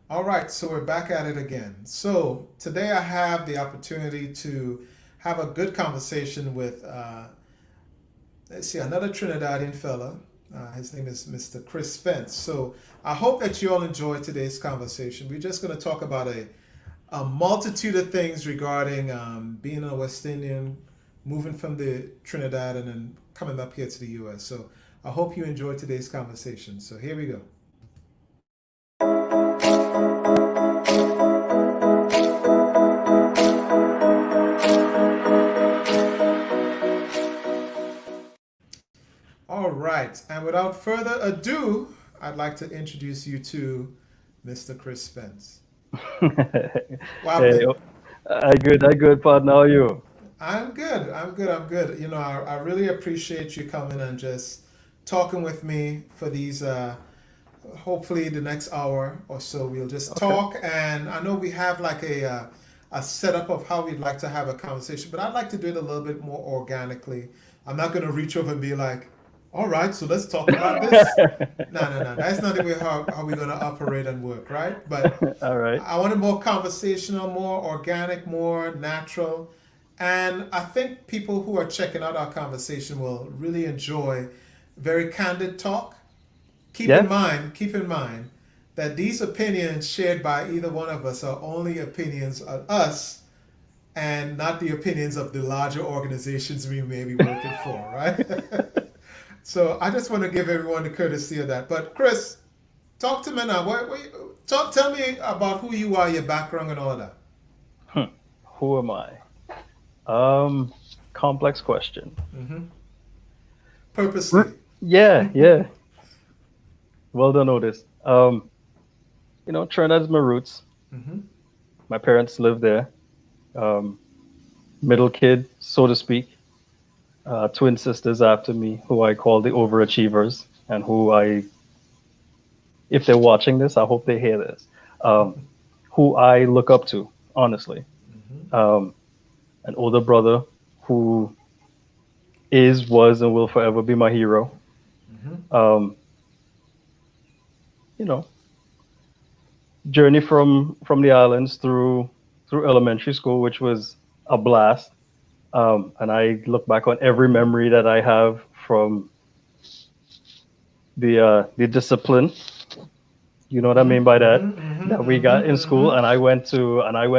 All right, so we're back at it again. So today I have the opportunity to have a good conversation with, let's see, another Trinidadian fella. His name is Mr. Chris Spence. So I hope that you all enjoy today's conversation. We're just going to talk about a multitude of things regarding being a West Indian, moving from the Trinidad, and then coming up here to the U.S. So I hope you enjoy today's conversation. So here we go. All right, and without further ado, I'd like to introduce you to Mr. Chris Spence. Hey, Wabli. I good, partner. How are you? I'm good. I'm good. I'm good. I really appreciate you coming and just talking with me for these. Hopefully, the next hour or so, we'll just Okay. talk. And I know we have like a setup of how we'd like to have a conversation, but I'd like to do it a little bit more organically. I'm not going to reach over and be like, all right, so let's talk about this. No, no, no. That's not the way how we're going to operate and work, right? But All right. I want it more conversational, more organic, more natural. And I think people who are checking out our conversation will really enjoy very candid talk. Yeah. Keep in mind that these opinions shared by either one of us are only opinions of us and not the opinions of the larger organizations we may be working for, right? So I just want to give everyone the courtesy of that. But Chris, talk to me now. Tell me about who you are, your background, and all of that. Hmm. Who am I? Um, Complex question. Hmm. R- Purposely. yeah, yeah. Well done, Otis. Trinidad is my roots. Hmm. My parents live there. Um, Middle kid, so to speak. Twin sisters after me, who I call the overachievers, and who if they're watching this, I hope they hear this. Um, who I look up to, honestly. Hmm. Um, an older brother who is, was, and will forever be my hero. Hmm. Um, you know, Journey from the islands through elementary school, which was a blast. And I look back on every memory that I have from the discipline. You know what I Hmm. mean by that? Hmm. That we Hmm. got in school, Hmm. and I went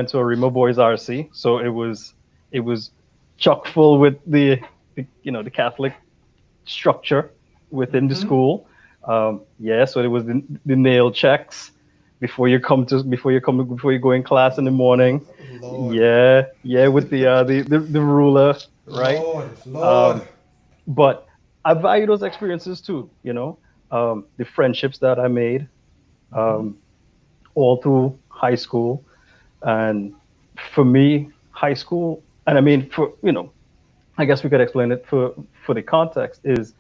to a Remo Boys RC, so it was chock full with the Catholic structure within the Hmm. school. Yeah, so it was the nail checks before you go in class in the morning. Lord, Yeah, yeah, with the ruler, right? Lord. Um, but I value those experiences too. The friendships that I made Hmm. um, all through high school, and for me, high school, and I mean, I guess we could explain it for the context is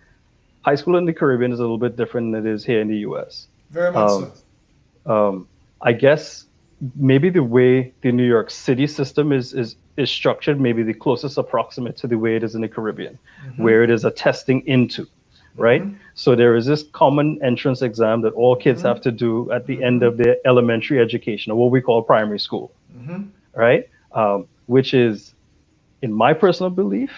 high school in the Caribbean is a little bit different than it is here in the U.S. Very much Um, so. um, I guess maybe the way the New York City system is structured, maybe the closest approximate to the way it is in the Caribbean, Hmm. where it is a testing into, right? Hmm. So there is this common entrance exam that all kids Hmm. have to do at the end Hmm. of their elementary education, or what we call primary school, Hmm. right? Which is, in my personal belief,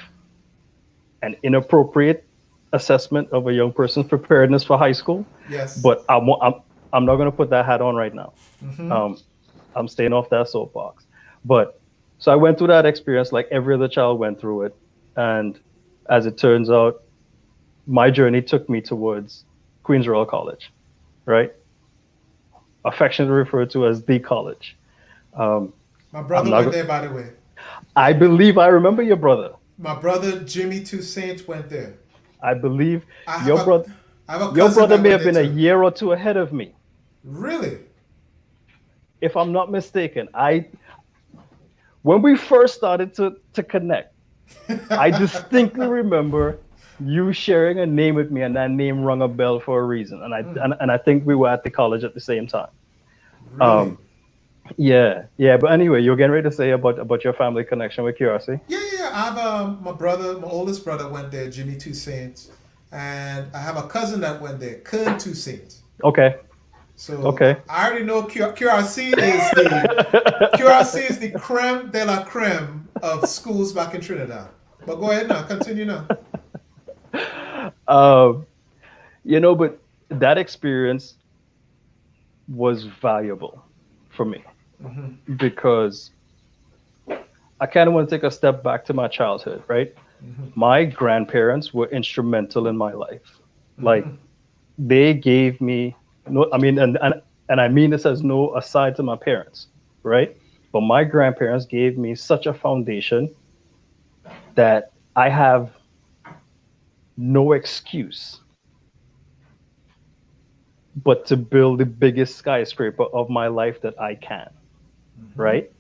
an inappropriate assessment of a young person's preparedness for high school. Yes. But I'm not going to put that hat on right now. Hmm. Um, I'm staying off that soapbox. But so I went through that experience like every other child went through it. And as it turns out, my journey took me towards Queens Royal College, right? Affectionately referred to as the college. Um, My I'm brother not. went there, by the way. I believe I remember your brother. My brother Jimmy Toussaint went there. I believe I have your a brother. I have a Your cousin brother that may went have there been a too. year or two ahead of me, Really? if I'm not mistaken. When we first started to connect, I distinctly remember you sharing a name with me, and that name rung a bell for a reason. And I think we were at the college at the same time. Really? Um, yeah, yeah. But anyway, you're getting ready to say about your family connection with QRC. Yeah, yeah, yeah. I have my brother, my oldest brother went there, Jimmy Toussaint, and I have a cousin that went there, Kern Toussaint. Okay, So Okay. I already know QRC is the creme de la creme of schools back in Trinidad. But go ahead now, continue now. Um, but that experience was valuable for me Mm-hmm. because I kind of want to take a step back to my childhood, right? Mm-hmm. My grandparents were instrumental in my life. Like Mm-hmm. they gave me no, I mean, and I mean this as no aside to my parents, right? But my grandparents gave me such a foundation that I have no excuse but to build the biggest skyscraper of my life that I can, Mm-hmm. right?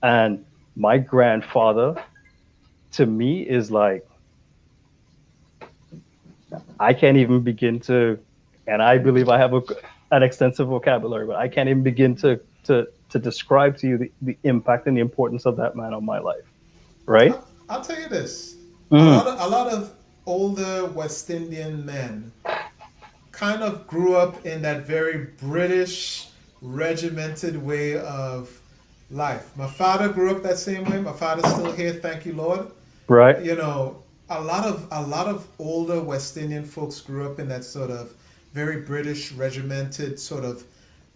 And my grandfather to me is like I can't even begin to, and I believe I have an extensive vocabulary, but I can't even begin to describe to you the impact and the importance of that man on my life, right? I'll tell you this: Hmm. a lot of older West Indian men kind of grew up in that very British regimented way of life. My father grew up that same way. My father's still here, thank you, Lord. Right? You know, a lot of older West Indian folks grew up in that sort of very British regimented sort of,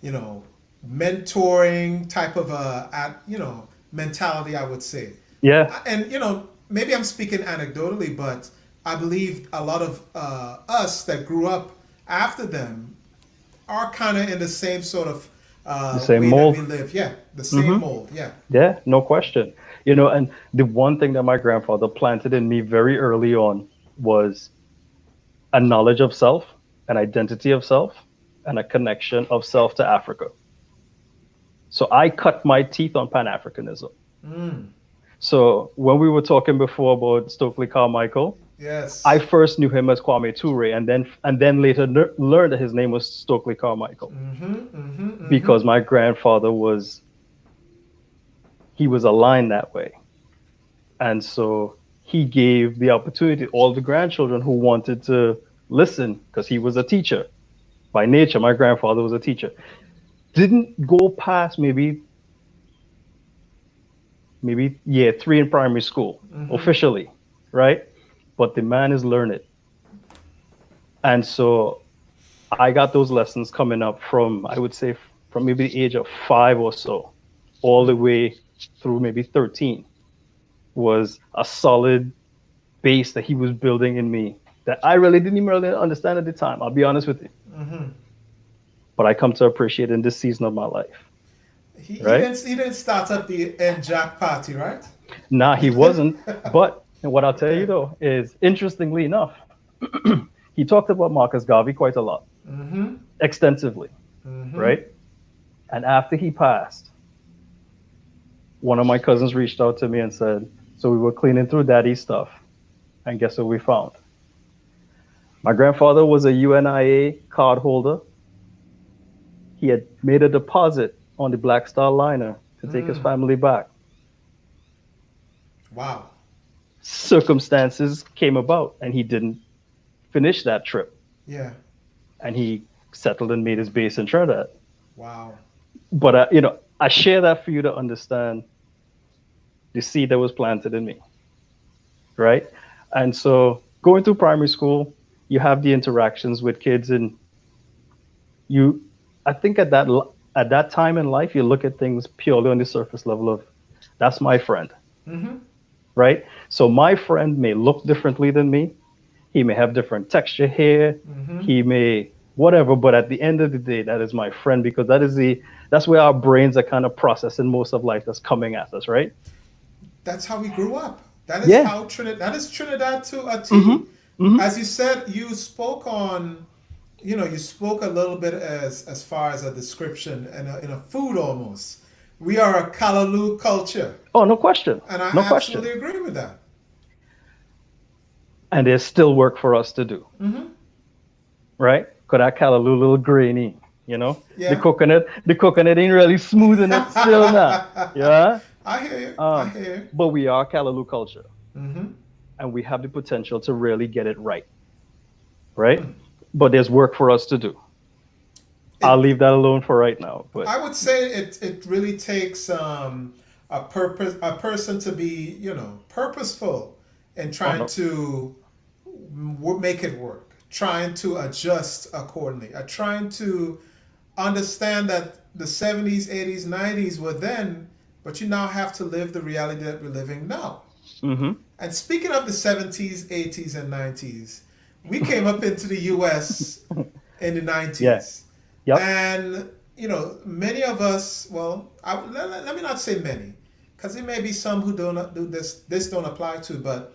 you know, mentoring type of mentality, I would say. Yeah. And maybe I'm speaking anecdotally, but I believe a lot of us that grew up after them are kind of in the same sort of The same way that we mold. live. Yeah, the same Hmm. mold. Yeah. Yeah, no question. And the one thing that my grandfather planted in me very early on was a knowledge of self, an identity of self, and a connection of self to Africa. So I cut my teeth on Pan Africanism. Mm, So when we were talking before about Stokely Carmichael, I yes. first knew him as Kwame Ture, and then later learned that his name was Stokely Carmichael Mm-hmm. Mm-hmm. Mm-hmm. because my grandfather he was aligned that way, and so he gave the opportunity to all the grandchildren who wanted to listen because he was a teacher by nature. My grandfather was a teacher. Didn't go past maybe year three in primary school Mm-hmm. officially, right? But the man is learned, and so I got those lessons coming up from, I would say, from maybe the age of 5 or so, all the way through maybe 13, was a solid base that he was building in me that I really didn't even really understand at the time. I'll be honest with you. Mm-hmm. But I come to appreciate in this season of my life, right? He didn't start up the end Jack party, right? Nah, he wasn't. But what I'll tell you Okay. though is, interestingly enough, he talked about Marcus Garvey quite a lot, Mm-hmm. extensively, Mm-hmm. right? And after he passed, one of my cousins reached out to me and said, so we were cleaning through daddy's stuff, and guess what we found? My grandfather was a UNIA card holder. He had made a deposit on the Black Star liner to take his Mm. family back. Wow. Circumstances came about, and he didn't finish that trip, Yeah. and he settled and made his base in Trinidad. Wow. But I share that for you to understand the seed that was planted in me, right? And so going through primary school, you have the interactions with kids, and you I think at that time in life you look at things purely on the surface level of, that's my friend, Mm-hmm. right? So my friend may look differently than me, he may have different texture hair, Mm-hmm. he may whatever, but at the end of the day, that is my friend, because that's where our brains are kind of processing most of life that's coming at us, right? That's how we grew up. Yeah. That is Trinidad to a Mm-hmm. T. Mm-hmm. As you said, you spoke a little bit as far as a description and in a food almost. We are a Callaloo culture, Oh, no question. and I No absolutely question. agree with that. And there's still work for us to do, Mm-hmm. right? Cause that callaloo a little grainy, you know. The Yeah. coconut, the coconut ain't really smoothing it still now. Yeah. I hear you. I Um, hear but we are callaloo culture, you. Mm-hmm. and we have the potential to really get it right, right? But there's work for us to do. I'll it leave that alone for right now. But I would say it really takes a person to be, purposeful in oh trying no, to make it work, trying to adjust accordingly, trying to understand that the 70s, 80s, 90s were then, but you now have to live the reality that we're living now. mm-hmm. And speaking of the 70s, 80s, and 90s, we came up into the US in the Yeah, 90s. yep, And, many of us, well, let me not say many, because there may be some who don't do this don't apply to, but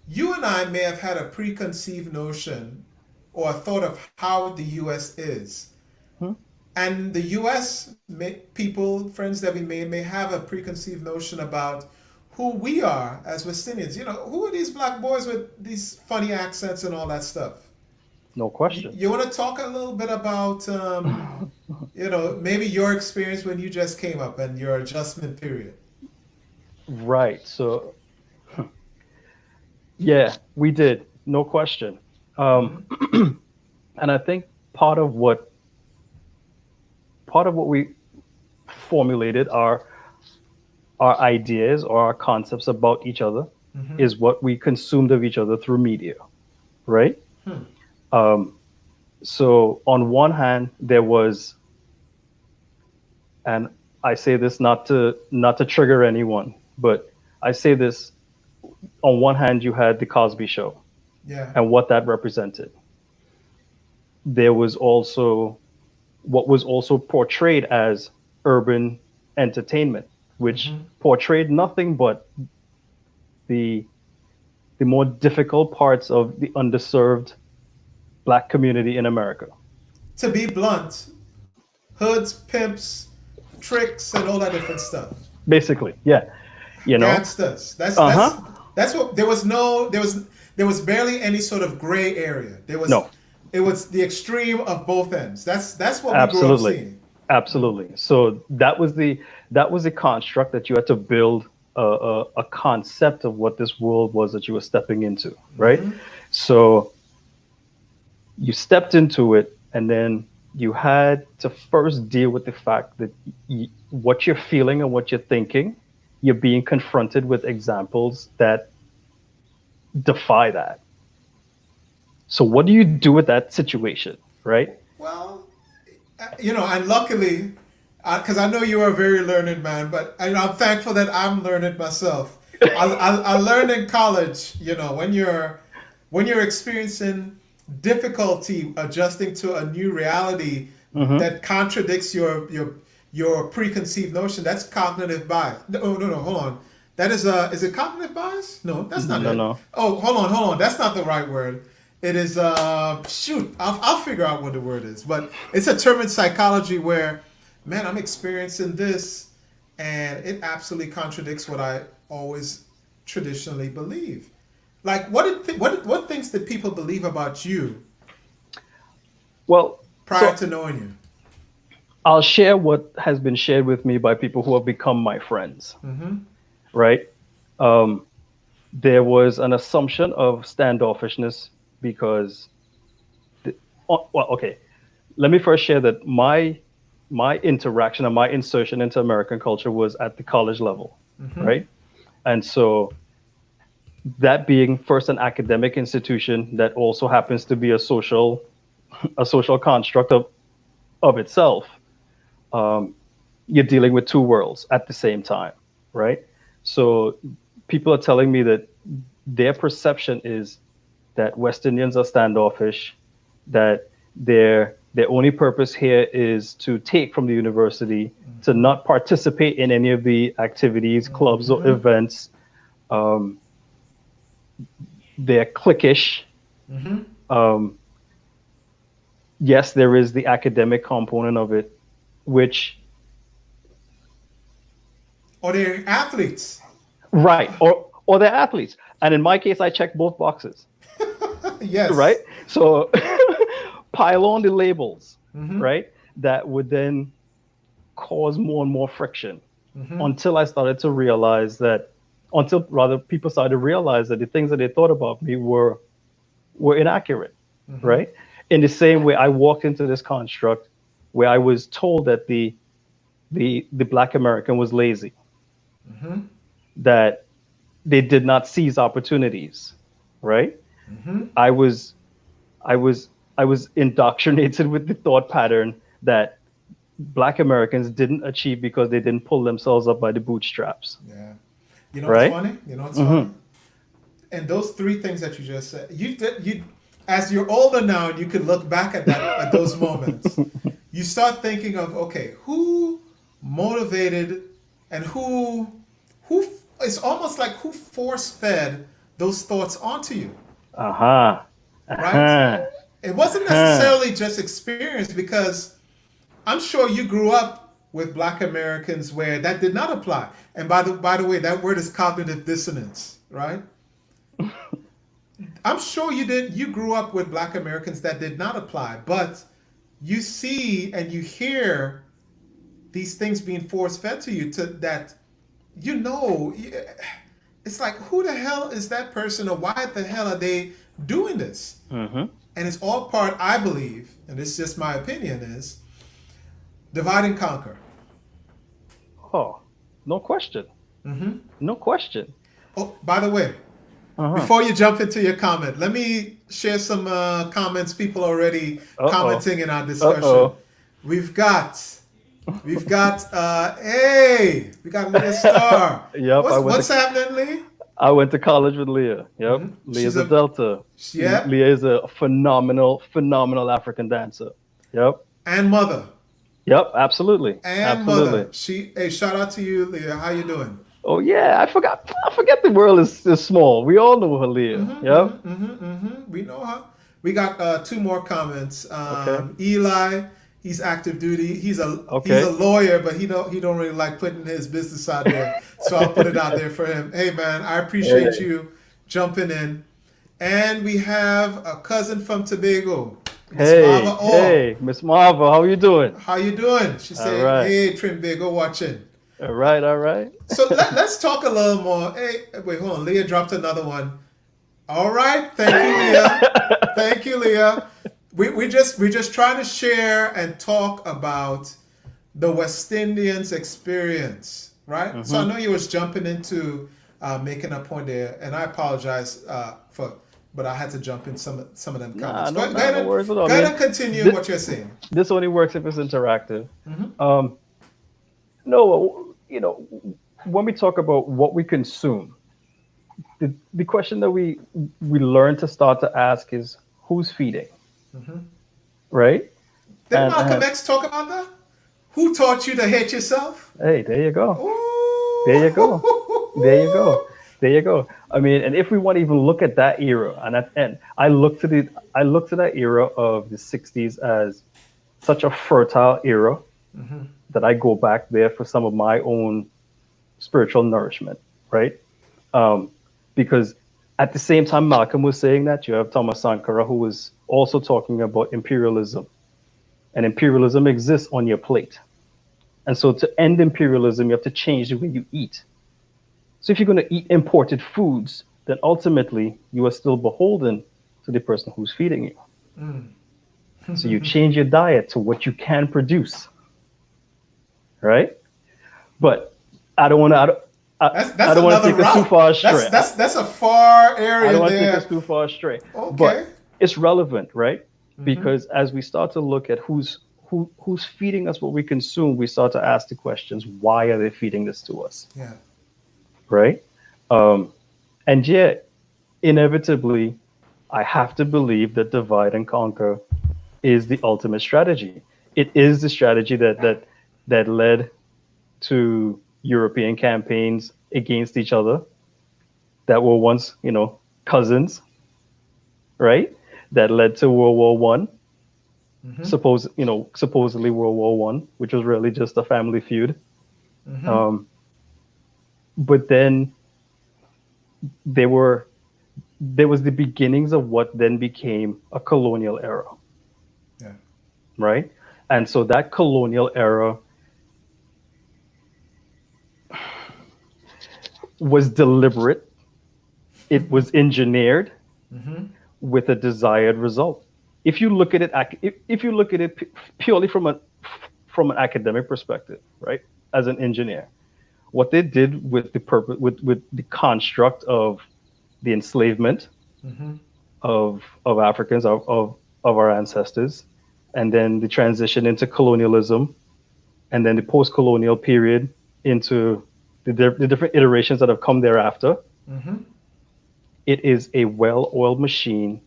you and I may have had a preconceived notion or a thought of how the US is. hmm, And the US people, friends that we made, may have a preconceived notion about who we are as West Indians. Who are these black boys with these funny accents and all that stuff? no You, question. you want to talk a little bit about, maybe your experience when you just came up and your adjustment period? Right. So yeah, we did, no question. Um, Mm-hmm. and I think part of what we formulated our ideas or our concepts about each other Mm-hmm. is what we consumed of each other through media, right? Hmm. Um, so on one hand, there was, and I say this not to trigger anyone, but I say this, on one hand, you had the Cosby Show Yeah. and what that represented. There was also what was also portrayed as urban entertainment, which Mm-hmm. portrayed nothing but the the more difficult parts of the underserved black community in America. To be blunt, hoods, pimps, tricks, and all that different stuff. Basically, yeah, you know. Gangsters. That's Uh that's huh. that's what there was barely any sort of gray area. No, It was the extreme of both ends. That's what we grew up absolutely, seeing. absolutely. So that was a construct that you had to build a concept of what this world was that you were stepping into, right? Mm-hmm. So you stepped into it, and then you had to first deal with the fact that what you're feeling and what you're thinking, you're being confronted with examples that defy that. So what do you do with that situation, right? Well, and luckily, because I know you're a very learned man, but I'm thankful that I'm learned myself. I learned in college, when you're experiencing difficulty adjusting to a new reality Mm-hmm. that contradicts your preconceived notion. That's cognitive bias. No, no, no. Hold on. That is it cognitive bias? No, that's not No, it. no. Oh, hold on. That's not the right word. It is shoot. I'll figure out what the word is. But it's a term in psychology where, man, I'm experiencing this, and it absolutely contradicts what I always traditionally believe. Like, what things did people believe about you Well, prior so to knowing you? I'll share what has been shared with me by people who have become my friends, Mm-hmm. right? Um, there was an assumption of standoffishness because, well, okay, let me first share that my interaction and my insertion into American culture was at the college level, Mm-hmm. right? And so that being first an academic institution that also happens to be a social construct of itself, um, you're dealing with two worlds at the same time, right? So people are telling me that their perception is that West Indians are standoffish, that their only purpose here is to take from the university, to not participate in any of the activities, clubs, or Mm-hmm. events. Um, they're cliquish. Mm-hmm. Um, yes, there is the academic component of it, which Or they're athletes. right, or they're athletes. And in my case, I check both boxes, right? Yes. So pile on the labels, Mm-hmm. right? That would then cause more and more friction Mm-hmm. until I started to realize that, until rather people started to realize that the things that they thought about me were inaccurate, Mm-hmm. right? In the same way, I walked into this construct where I was told that the Black American was lazy, Mm-hmm. that they did not seize opportunities, right? Mm-hmm. I was I was I was indoctrinated with the thought pattern that Black Americans didn't achieve because they didn't pull themselves up by the bootstraps, Yeah. You know what's right? funny? You know what's Hmm. funny? And those three things that you just said, you as you're older now, and you could look back at those moments. You start thinking of, okay, who motivated and who it's almost like who force fed those thoughts onto you, Uh-huh. right? Uh-huh. It wasn't Uh-huh. necessarily just experience, because I'm sure you grew up with Black Americans where that did not apply. And by the way, that word is cognitive dissonance, right? I'm sure you grew up with Black Americans that did not apply, but you see and you hear these things being force fed to you, to that, you know, it's like, who the hell is that person, or why the hell are they doing this? Hmm. And it's all part, I believe, and this is just my opinion, is divide and conquer. Oh, no question. Hmm. No question. Oh, by the way, Uh-huh. before you jump into your comment, let me share some comments. People already Uh-oh. commenting in our discussion. Uh-oh. We've got, hey, we got Leah Star. Yep, What's happening, Lee? I went to college with Leah. Yep. She's Leah's a a, Delta. yeah, Leah is a phenomenal African dancer. Yep. and mother, Yep, absolutely. and Absolutely. mother. Hey, shout out to you, Leah. How you doing? Oh yeah, I forget the world is small. We all know her, Leah. Yep. We know her. We got two more comments. Okay. Eli, he's active duty. He's a Okay. lawyer, but he don't really like putting his business out there. So I'll put it out there for him. Hey man, I appreciate Hey. you jumping in. And we have a cousin from Tobago, Miss Marva. Hey, Oh, hey, Miss Marva, how you doing? how you doing? She All said, right. "Hey, Trinbago watching." All right, all right. So let's talk a little more. Hey, wait, hold on. Leah dropped another one. All right, thank you, Leah. Thank you, Leah. We're just trying to share and talk about the West Indians experience, right? So I Hmm. know you was jumping into making a point there, and I apologize but I had to jump in some of them Nah, comments. no, Go nah, ahead no and worries at all. I go ahead mean, and continue this, what you're saying. this only works if it's interactive. Hmm. No, when we talk about what we consume, the question that we learn to start to ask is who's feeding, Hmm. right? Did Malcolm And X talk about that? Who taught you to hate yourself? hey, there you go. There you go. There you go. Ooh. There you go. I mean, and if we want to even look at that era, and I look to that era of the '60s as such a fertile era Hmm. that I go back there for some of my own spiritual nourishment, right? Um, because at the same time Malcolm was saying that, you have Thomas Sankara who was also talking about imperialism, and imperialism exists on your plate. And so to end imperialism, you have to change the way you eat. So if you're going to eat imported foods, then ultimately you are still beholden to the person who's feeding you. So you change your diet to what you can produce, right? But I don't want to. I That's don't want to another take us too route. far That's astray. that's that's a far I don't area want to take us there. too far astray. Okay. But it's relevant, right? Hmm. Because as we start to look at who's feeding us what we consume, we start to ask the questions: Why are they feeding this to us, Yeah. right? Um, and yet, inevitably, I have to believe that divide and conquer is the ultimate strategy. It is the strategy that led to European campaigns against each other that were once, cousins, right? That led to World War I, Hmm. supposedly World War I, which was really just a family feud. Hmm. Um, but then there were there was the beginnings of what then became a colonial era, Yeah. right? And so that colonial era was deliberate. It was engineered Hmm. with a desired result. If you look at it, if you look at it purely from an academic perspective, right? As an engineer, what they did with the purpose, with the construct of the enslavement Mm-hmm. of Africans, of our ancestors, and then the transition into colonialism, and then the post-colonial period into the different iterations that have come thereafter. Mm-hmm. It is a well-oiled machine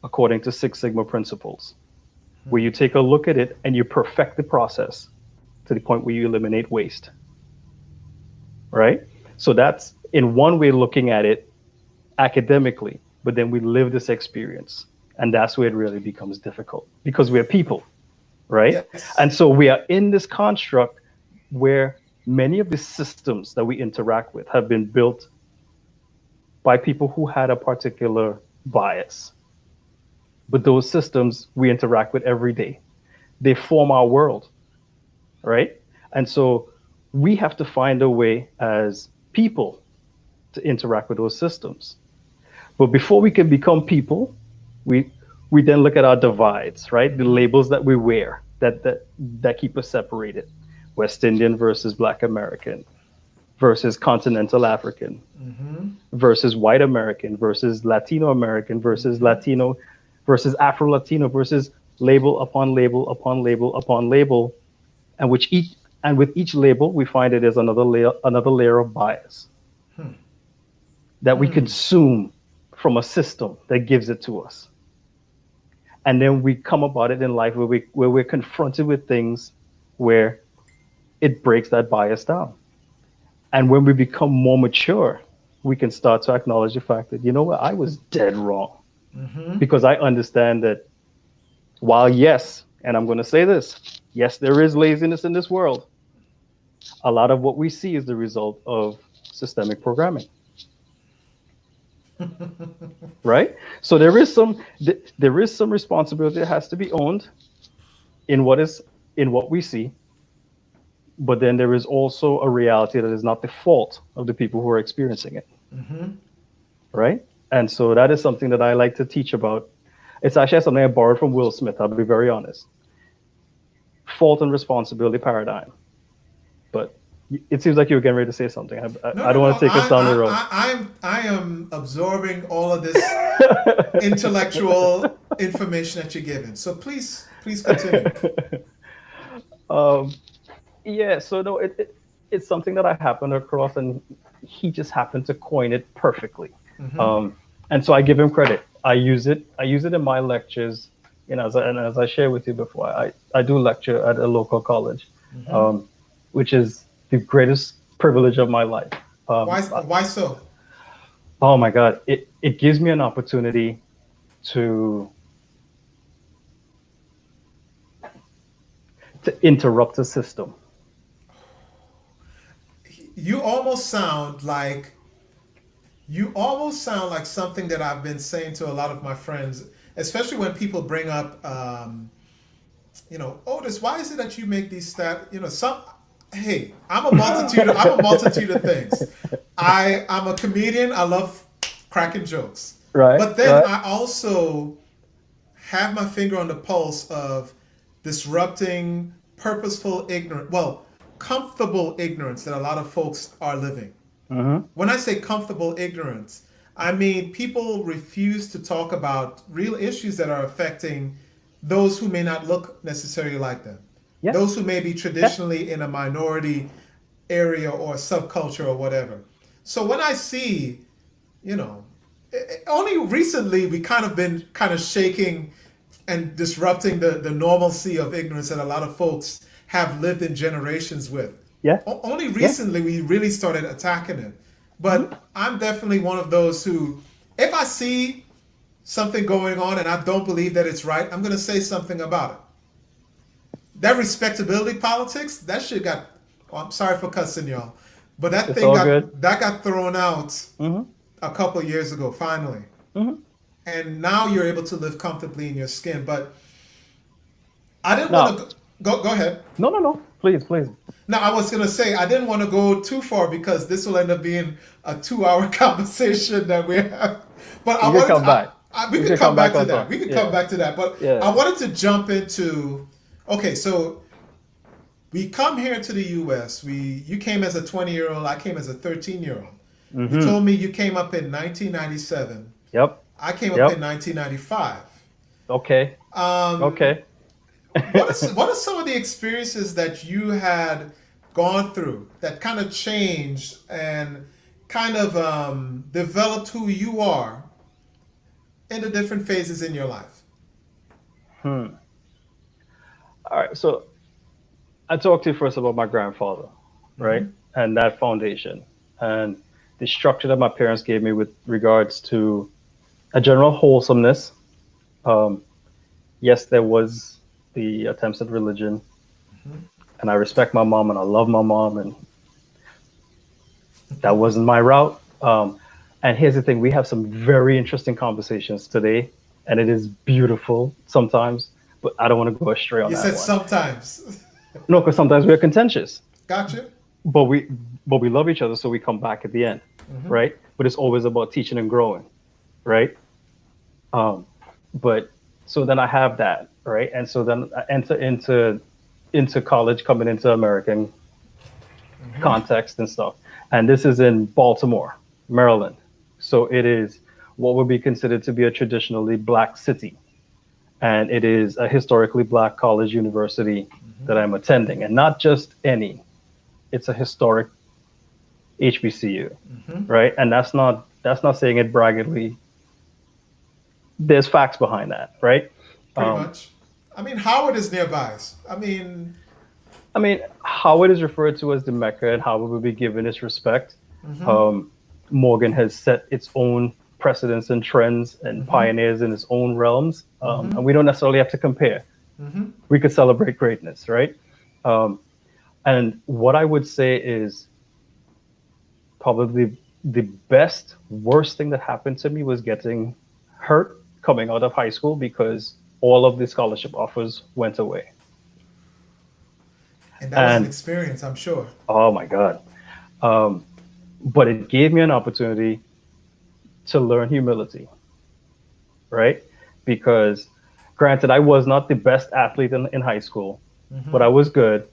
according to Six Sigma principles, where you take a look at it and you perfect the process to the point where you eliminate waste, right? So that's in one way looking at it academically, but then we live this experience. And that's where it really becomes difficult because we're people, right? Yes. And so we are in this construct where many of the systems that we interact with have been built by people who had a particular bias. But those systems we interact with every day, they form our world, right? And so we have to find a way as people to interact with those systems. But before we can become people, we we then look at our divides, right? The Mm-hmm. labels that we wear that keep us separated. West Indian versus Black American versus continental African Mm-hmm. versus white American versus Latino American versus Mm-hmm. Latino versus Afro Latino versus label upon label upon label upon label, and which each and with each label we find it is another layer of bias that we Hmm. consume from a system that gives it to us. And then we come about it in life where we're confronted with things where it breaks that bias down. And when we become more mature, we can start to acknowledge the fact that, you know what, I was dead wrong. Mm-hmm. Because I understand that while, yes, and I'm going to say this, yes, there is laziness in this world, a lot of what we see is the result of systemic programming, right? So there is some responsibility that has to be owned in what we see, but then there is also a reality that is not the fault of the people who are experiencing it, Mm-hmm. right? And so that is something that I like to teach about. It's actually something I borrowed from Will Smith, I'll be very honest. Fault and responsibility paradigm. But it seems like you were getting ready to say something. No, I no, don't no. want to take us down the road. I am absorbing all of this intellectual information that you're giving. So please continue. um, yeah, so no, it's something that I happened across, and he just happened to coin it perfectly. Mm-hmm. Um, and so I give him credit. I use it. I use it in my lectures. And as I shared with you before, I do lecture at a local college, Mm-hmm. um, which is the greatest privilege of my life. Why? Um, Why so? oh my God, it gives me an opportunity to interrupt a system. You almost sound like you almost sound like something that I've been saying to a lot of my friends, especially when people bring up, Otis, why is it that you make these stat? Some. Hey, I'm a multitude of things. I'm a comedian. I love cracking jokes, Right, but then right. I also have my finger on the pulse of disrupting purposeful ignorance. Well, comfortable ignorance that a lot of folks are living. Mm-hmm. When I say comfortable ignorance, I mean people refuse to talk about real issues that are affecting those who may not look necessarily like them, Yeah, those who may be yeah. traditionally in a minority area or subculture or whatever. So when I see, you know, only recently we kind of been kind of shaking and disrupting the normalcy of ignorance that a lot of folks have lived in generations with. Yeah, Only yeah. recently we really started attacking it. Mm-hmm. But I'm definitely one of those who, if I see something going on and I don't believe that it's right, I'm going to say something about it. That respectability politics, that shit got. Oh, I'm sorry for cussing y'all, but that It's thing all good. got thrown out Mm-hmm. a couple of years ago, finally, Mm-hmm. and now you're able to live comfortably in your skin. But I didn't want Now, to go ahead. no, no, no. Please, please. Now I was gonna say I didn't want to go too far because this will end up being a 2 hour conversation that we have. But I You can wanted come back. we You could can come come back back to on that. top. We could come Yeah, back to that. But yeah. I wanted to jump into okay. So We come here to the U.S. You came as a 20-year-old. I came as a 13-year-old. You Mm-hmm. told me you came up in 1997. Yep. I came up in Yep. 1995. Okay. Um, Okay. what are some of the experiences that you had gone through that kind of changed and kind of developed who you are in the different phases in your life? Hmm. All right. So I talked to you first about my grandfather, right? Mm-hmm. And that foundation and the structure that my parents gave me with regards to a general wholesomeness. Um, yes, there was the attempts at religion, Mm-hmm. and I respect my mom and I love my mom, and that wasn't my route. And here's the thing: we have some very interesting conversations today, and it is beautiful sometimes. But I don't want to go astray on You that said one. sometimes. No, because sometimes we're contentious, Gotcha. but we love each other, so we come back at the end, Mm-hmm. right? But it's always about teaching and growing, right? Um, but so then I have that, right? And so then I enter into college, coming into American Mm-hmm. context and stuff. And this is in Baltimore, Maryland. So it is what would be considered to be a traditionally black city. And it is a historically black college university Mm-hmm. that I'm attending. And not just any, it's a historic HBCU, Mm-hmm. right? And that's not saying it braggedly. There's facts behind that, right? Pretty Um, much. I mean, Howard is nearby. I mean, I mean, how it is referred to as the Mecca and how it will be given its respect. mm-hmm. Um, Morgan has set its own precedents and trends and Mm-hmm. pioneers in its own realms, Mm-hmm. and we don't necessarily have to compare. Mm-hmm. We could celebrate greatness, right? Um, and what I would say is probably the best, worst thing that happened to me was getting hurt coming out of high school because all of the scholarship offers went away. And that was an And experience, I'm sure. oh my God. Um, but it gave me an opportunity to learn humility, right? Because granted, I was not the best athlete in high school, Mm-hmm. but I was good.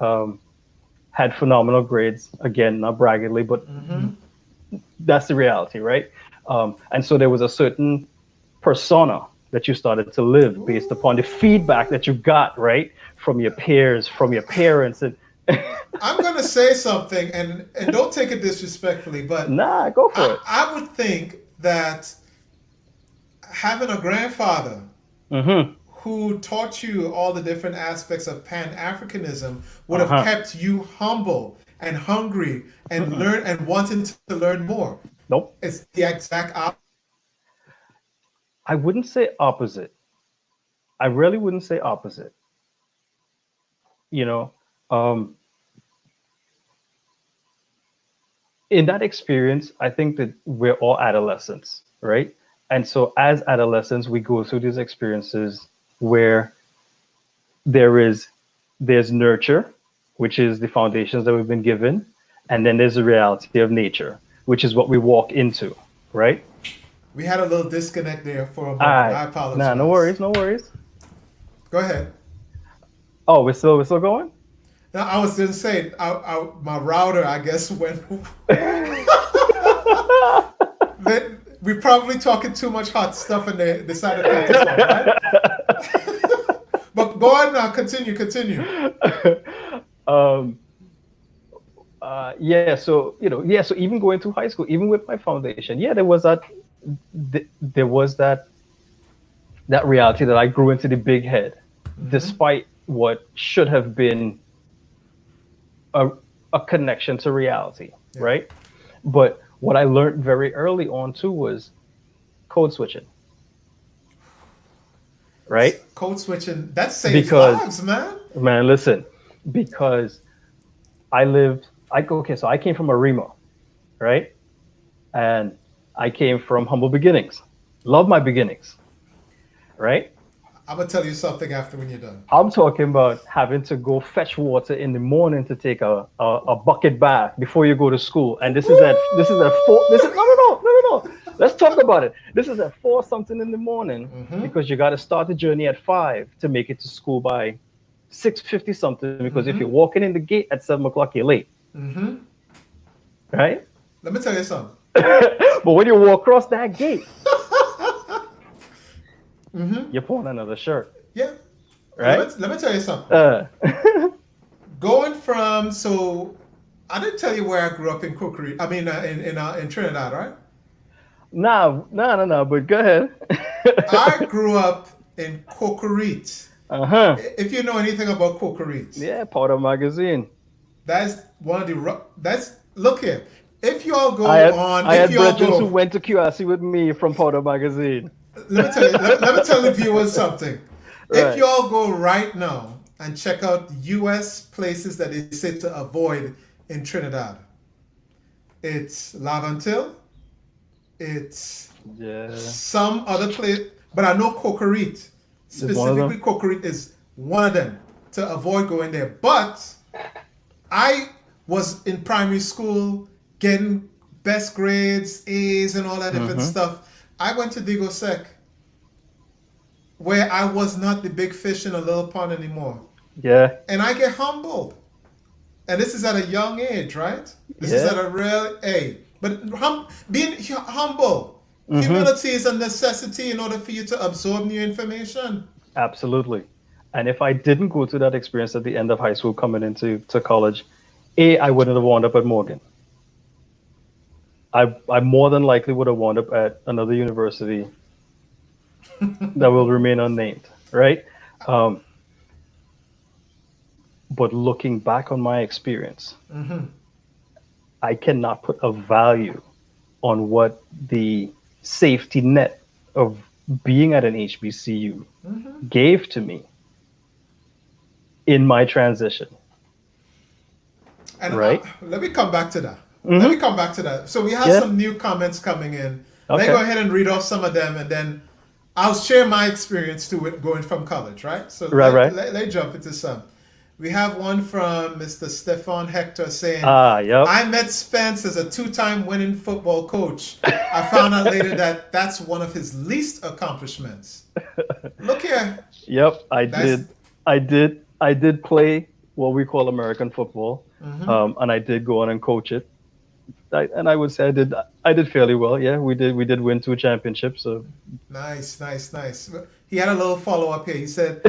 Um, had phenomenal grades. Again, not braggingly, but Mm-hmm. that's the reality, right? And so there was a certain persona that you started to live based upon the feedback that you got, right, from your peers, from your parents, and I'm gonna say something, and don't take it disrespectfully, but nah, go for it. I would think that having a grandfather Mm-hmm. who taught you all the different aspects of Pan Africanism would Uh have huh. kept you humble and hungry and Mm-mm. learn and wanting to learn more. Nope. It's the exact opposite. I wouldn't say opposite. I really wouldn't say opposite. You know, um, in that experience, I think that we're all adolescents, right? And so as adolescents, we go through these experiences where there is there's nurture, which is the foundations that we've been given, and then there's the reality of nature, which is what we walk into, right? We had a little disconnect there for a moment. I I nah, no apologize. worries, no worries. Go ahead. Oh, we're still going. Now I was just saying, my router, I guess, went. We probably talking too much hot stuff, and they decided to cut us off, right? But go on now. Continue. Continue. um, yeah, so yeah, so even going through high school, even with my foundation, yeah, there was that reality that I grew into the big head, Mm-hmm. despite what should have been a, a connection to reality, Yeah. right? But what I learned very early on too was code switching, right? Code switching that saves Because lives, man. man, listen, because okay, so I came from a Remo, right? And I came from humble beginnings. Love my beginnings, right? I'm gonna tell you something after when you're done. I'm talking about having to go fetch water in the morning to take a bucket bath before you go to school. And this is at four. This is no no no no no no. Let's talk about it. This is at 4 something in the morning Mm-hmm. because you got to start the journey at 5 to make it to school by 6:50 something, because if you're Mm-hmm. walking in the gate at 7 o'clock, you're late, Mm-hmm. right? Let me tell you something. But when you walk across that gate, Mm-hmm. you put on another shirt, Yeah. right? Let me tell you something. Uh, Going from so, I didn't tell you where I grew up in Cookery. I mean, in Trinidad, right? nah, but go ahead. I grew up in Cocorite. Uh-huh. If you know anything about Cocorite, Yeah, Powder Magazine. that's one of the that's look here. If you all I go had on, I if had you all brethren who go, went to QRC with me from Powder Magazine. let me tell you, let me tell the viewers something. If Right. you all go right now and check out U.S. places that they say to avoid in Trinidad, it's Lavantil, it's Yeah. some other place, but I know Cocorite, Is one of them. specifically Cocorite is one of them to avoid going there. But I was in primary school getting best grades, A's, and all that different Mm-hmm. stuff. I went to Digo Sec, where I was not the big fish in a little pond anymore. Yeah. And I get humbled. And this is at a young age, right? This is Yeah. at a real age. But being humble, Mm-hmm. humility is a necessity in order for you to absorb new information. Absolutely. And if I didn't go through that experience at the end of high school coming into college, I wouldn't have wound up at Morgan. I more than likely would have wound up at another university that will remain unnamed, right? Um, but looking back on my experience, Mm-hmm. I cannot put a value on what the safety net of being at an HBCU Mm-hmm. gave to me in my transition, And right? let me come back to that. Let me Mm-hmm. come back to that. So we have Yeah. some new comments coming in. Let me Okay. go ahead and read off some of them, and then I'll share my experience to it going from college, right? So Right. Right. let's jump into some. We have one from Mr. Stefan Hector saying, Ah. Yep. I met Spence as a two-time winning football coach. I found out later that that's one of his least accomplishments. Look here. Yep. I That's did. I did play what we call American football, mhm. and I did go on and coach it. And I would say I did fairly well. Yeah, we did win 2 championships. So Nice, nice, nice. He had a little follow-up here. He said,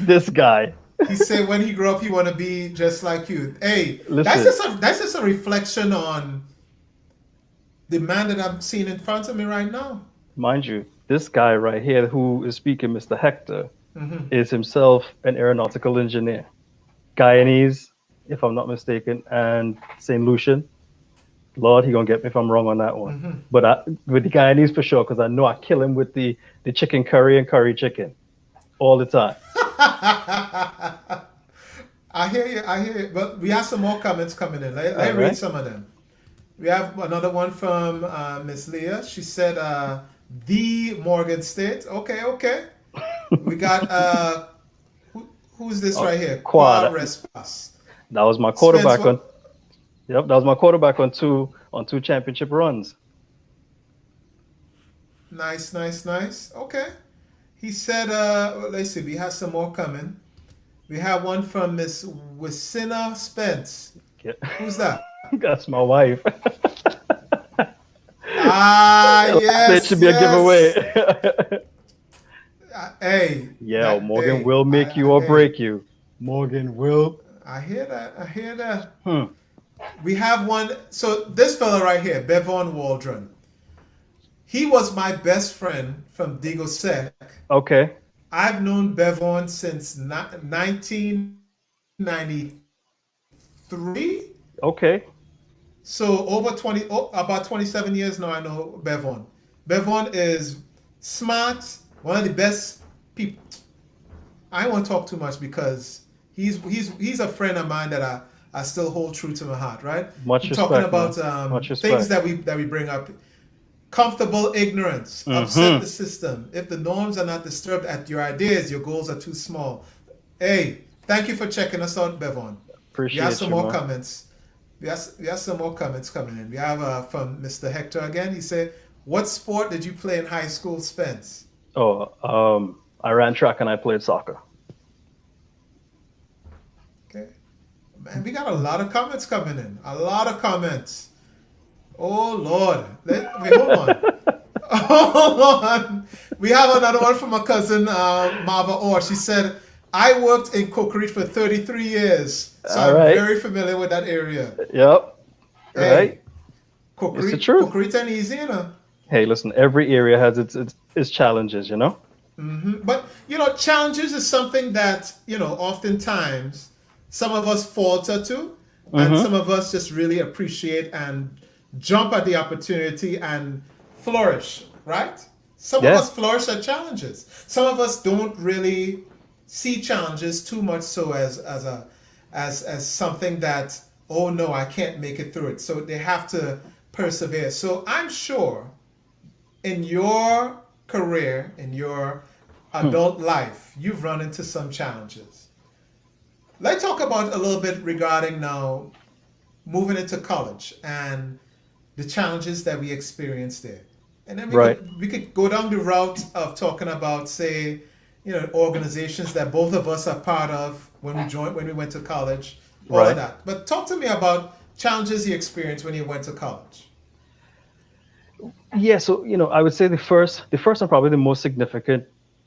this guy, he said when he grew up, he want to be just like you. Hey, listen, that's just a reflection on the man that I'm seeing in front of me right now. mind you, this guy right here who is speaking, Mr. Hector, Hmm. is himself an aeronautical engineer, Guyanese, if I'm not mistaken, and St. Lucian. Lord, he gonna get me if I'm wrong on that one. Hmm. But with the Guyanese for sure, because I know I kill him with the chicken curry and curry chicken all the time. I hear you. I hear you. But we have some more comments coming in. All Let read right. some of them. We have another one from Miss Leah. She said, "The Morgan State." Okay, okay. We got who's this Oh, right here? Qua quad. Respas. That was my Spence, quarterback on. what? Yep, that was my quarterback on two championship runs. Nice, nice, nice. Okay. He said, let's see, we have some more coming. We have one from Miss Wisina Spence. Yeah. Who's that? That's my wife. Ah, That yes, should be a yes. giveaway. Hey, Yeah, that Morgan hey, will make you or hey, break you. Morgan will. I hear that. I hear that. Hmm. We have one. So this fella right here, Bevon Waldron. He was my best friend from Digo Sec. Okay. I've known Bevon since 1993. Okay. So over 20, about 27 years now, I know Bevon. Bevon is smart, one of the best people. I don't want to talk too much because he's a friend of mine that I still hold true to my heart, right? Much We're talking respect, man. about Much things respect. that we bring up. Comfortable ignorance, upset Mm-hmm. the system. If the norms are not disturbed at your ideas, your goals are too small. Hey, thank you for checking us out, Bevon. We have Appreciate some you, more man. comments. We have some more comments coming in. We have from Mr. Hector again. He said, "What sport did you play in high school, Spence?" Oh, I ran track and I played soccer. Okay. Man, we got a lot of comments coming in. A lot of comments. Oh Lord. Wait, hold on. Hold on. We have another one from my cousin Marva Orr. She said, I worked in Cokerie for 33 years, so All I'm right. very familiar with that area. Yep. Right. Hey, It's the Cokerie, truth. Cokerie ain't easy, you know. Hey, listen, every area has its challenges, you know? But challenges is something that oftentimes some of us falter to, and Mm-hmm. some of us just really appreciate and jump at the opportunity and flourish. Right? Some of Yeah. us flourish at challenges. Some of us don't really see challenges too much so as something that, oh no, I can't make it through it. So they have to persevere. So I'm sure in your career, in your Hmm. adult life, you've run into some challenges. Let's talk about a little bit regarding now moving into college and the challenges that we experienced there. And then we Right. could we could go down the route of talking about, say, organizations that both of us are part of when we went to college, all of Right. that. But talk to me about challenges you experienced when you went to college. Yeah, so I would say the first and probably the most significant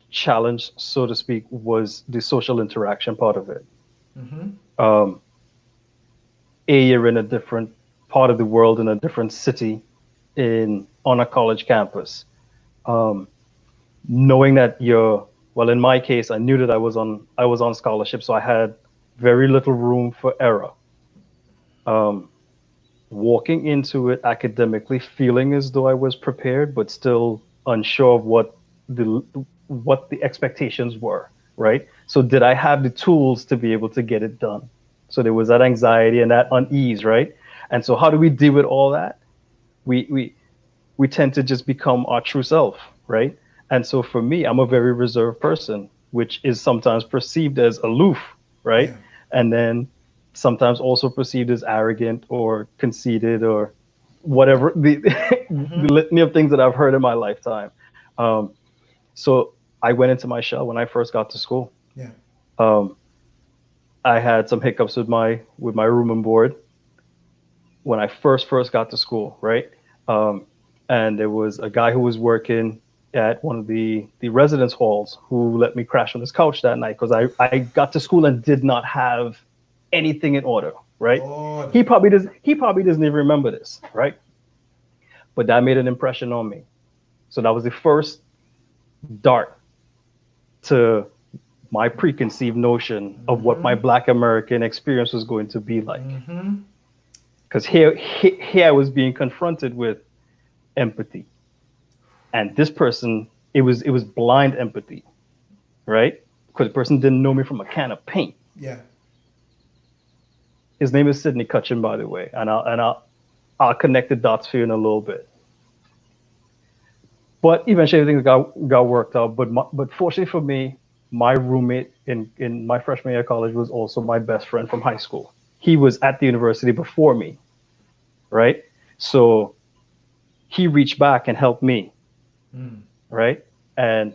challenge, so to speak, was the social interaction part of it. Mm-hmm. Um, you're in a different part of the world, in a different city, in on a college campus. Um, Knowing that well, in my case, I knew that I was on scholarship, so I had very little room for error. Um, Walking into it academically, feeling as though I was prepared, but still unsure of the what the expectations were, right? So did I have the tools to be able to get it done? So there was that anxiety and that unease, right? And so how do we deal with all that? We tend to just become our true self, right? And so for me, I'm a very reserved person, which is sometimes perceived as aloof, right? Yeah. And then sometimes also perceived as arrogant or conceited or whatever the the Mm-hmm. litany of things that I've heard in my lifetime. Um, so I went into my shell when I first got to school. Yeah. Um, I had some hiccups with my room and board when I first got to school, right? Um, and there was a guy who was working at one of the residence halls who let me crash on his couch that night because I got to school and did not have anything in order, right? Lord. He probably doesn't even remember this, right? But that made an impression on me. So that was the first dart to my preconceived notion of what my Mm-hmm. Black American experience was going to be like. Mm-hmm. Because here I was being confronted with empathy, and this person, it was blind empathy, right? Because the person didn't know me from a can of paint. Yeah. His name is Sidney Cutchin, by the way, and I'll connect the dots for you in a little bit. But eventually everything got worked out. But fortunately for me, my roommate in my freshman year of college was also my best friend from high school. He was at the university before me, right? So he reached back and helped me, Mm. right? And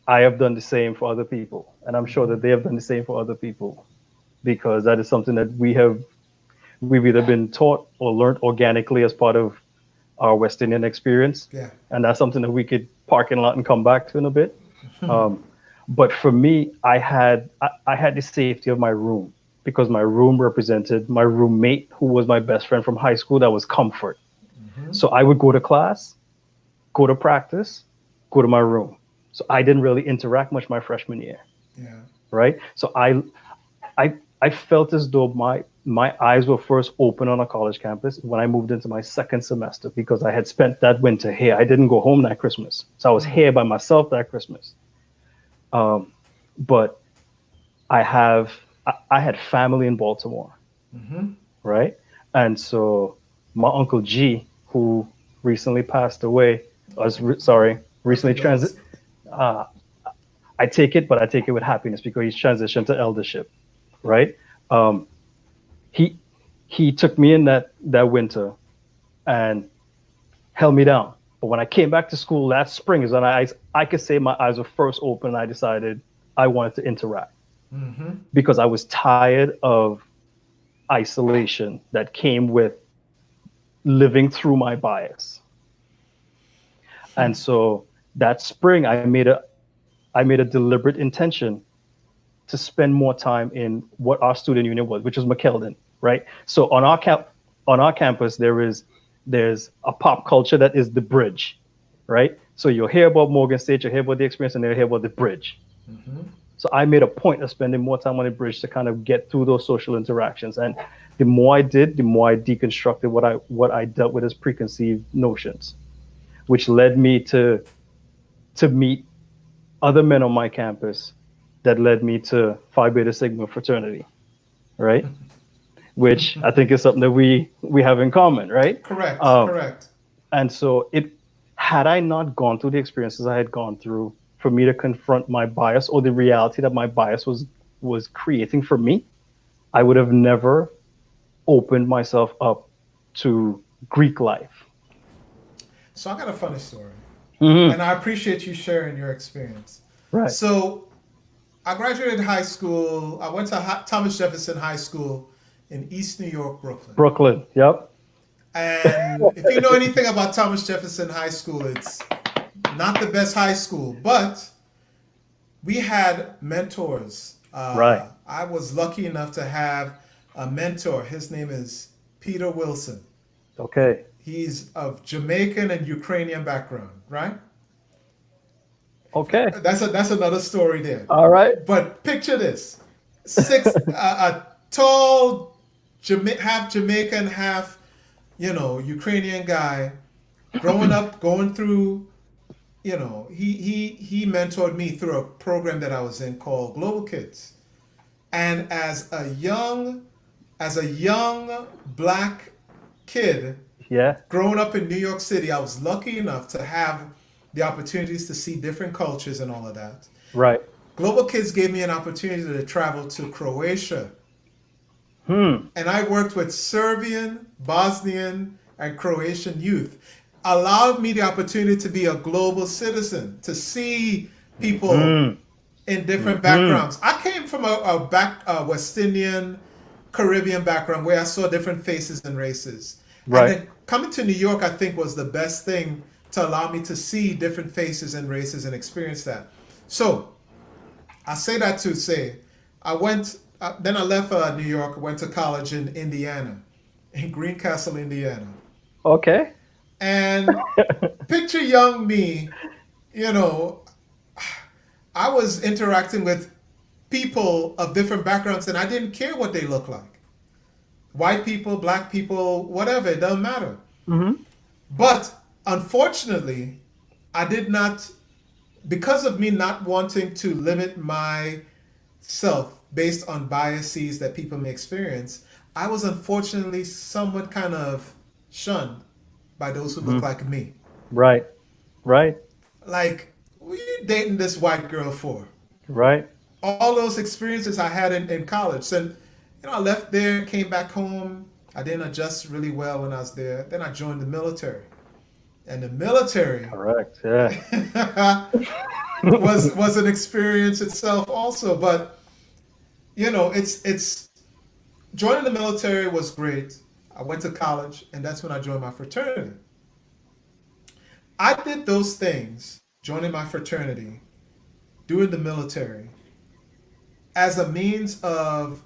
I have done the same for other people, and I'm sure Mm-hmm. that they have done the same for other people because that is something that we've either been taught or learned organically as part of our West Indian experience, Yeah. and that's something that we could park in a lot and come back to in a bit. Um, but for me, I had the safety of my room because my room represented my roommate, who was my best friend from high school. That was comfort. Mm-hmm. So I would go to class, go to practice, go to my room. So I didn't really interact much my freshman year, Yeah. right? So I felt as though my eyes were first open on a college campus when I moved into my second semester because I had spent that winter here. I didn't go home that Christmas, so I was Mm. here by myself that Christmas. Um, but I had family in Baltimore, Mm-hmm. right? And so my uncle G, who recently passed away, sorry, My recently transit. condolences. Uh, I take it, but I take it with happiness because he's transitioned to eldership, right? Um, he he took me in that winter and held me down. But when I came back to school that spring is when I could say my eyes were first open and I decided I wanted to interact Mm-hmm. because I was tired of isolation that came with living through my bias. And so that spring I made a deliberate intention to spend more time in what our student union was, which was McKeldin, right? So on our campus there's a pop culture that is the bridge, right? So you'll hear about Morgan State, you'll hear about the experience, and then you'll hear about the bridge. Mm-hmm. So I made a point of spending more time on the bridge to kind of get through those social interactions. And the more I did, the more I deconstructed what I dealt with as preconceived notions, which led me to meet other men on my campus that led me to Phi Beta Sigma fraternity, right? Which I think is something that we have in common, right? Correct. Um, Correct. and so it had I not gone through the experiences I had gone through for me to confront my bias or the reality that my bias was creating for me, I would have never opened myself up to Greek life. So I got a funny story, Hmm. and I appreciate you sharing your experience. Right. So I graduated high school. I went to Thomas Jefferson High School in East New York, Brooklyn. Brooklyn. Yep. And if you know anything about Thomas Jefferson High School, it's not the best high school, but we had mentors. Right. I was lucky enough to have a mentor. His name is Peter Wilson. Okay. He's of Jamaican and Ukrainian background, right? Okay. That's another story there. All right. But picture this: a tall, half Jamaican, half Ukrainian guy, growing up, going through. He mentored me through a program that I was in called Global Kids, and as a young black kid Yeah. growing up in New York City, I was lucky enough to have the opportunities to see different cultures and all of that. Right. Global Kids gave me an opportunity to travel to Croatia. Hmm. And I worked with Serbian, Bosnian, and Croatian youth. Allowed me the opportunity to be a global citizen, to see people Hmm. in different Hmm. backgrounds. I came from a West Indian, Caribbean background where I saw different faces and races. And Right. then coming to New York, I think, was the best thing to allow me to see different faces and races and experience that. So I say that to say, then I left New York, went to college in Indiana, in Greencastle, Indiana. Okay. And picture young me, you know, I was interacting with people of different backgrounds and I didn't care what they look like. White people, black people, whatever, it doesn't matter. Hmm. But unfortunately, I did not, because of me not wanting to limit myself based on biases that people may experience, I was unfortunately somewhat kind of shunned by those who look Hmm. like me. Right. Right. Like, what are you dating this white girl for? Right. All those experiences I had in college. And, I left there, came back home. I didn't adjust really well when I was there. Then I joined the military. And the military Correct. Yeah. was an experience itself also. But, it's joining the military was great. I went to college, and that's when I joined my fraternity. I did those things, joining my fraternity, doing the military, as a means of,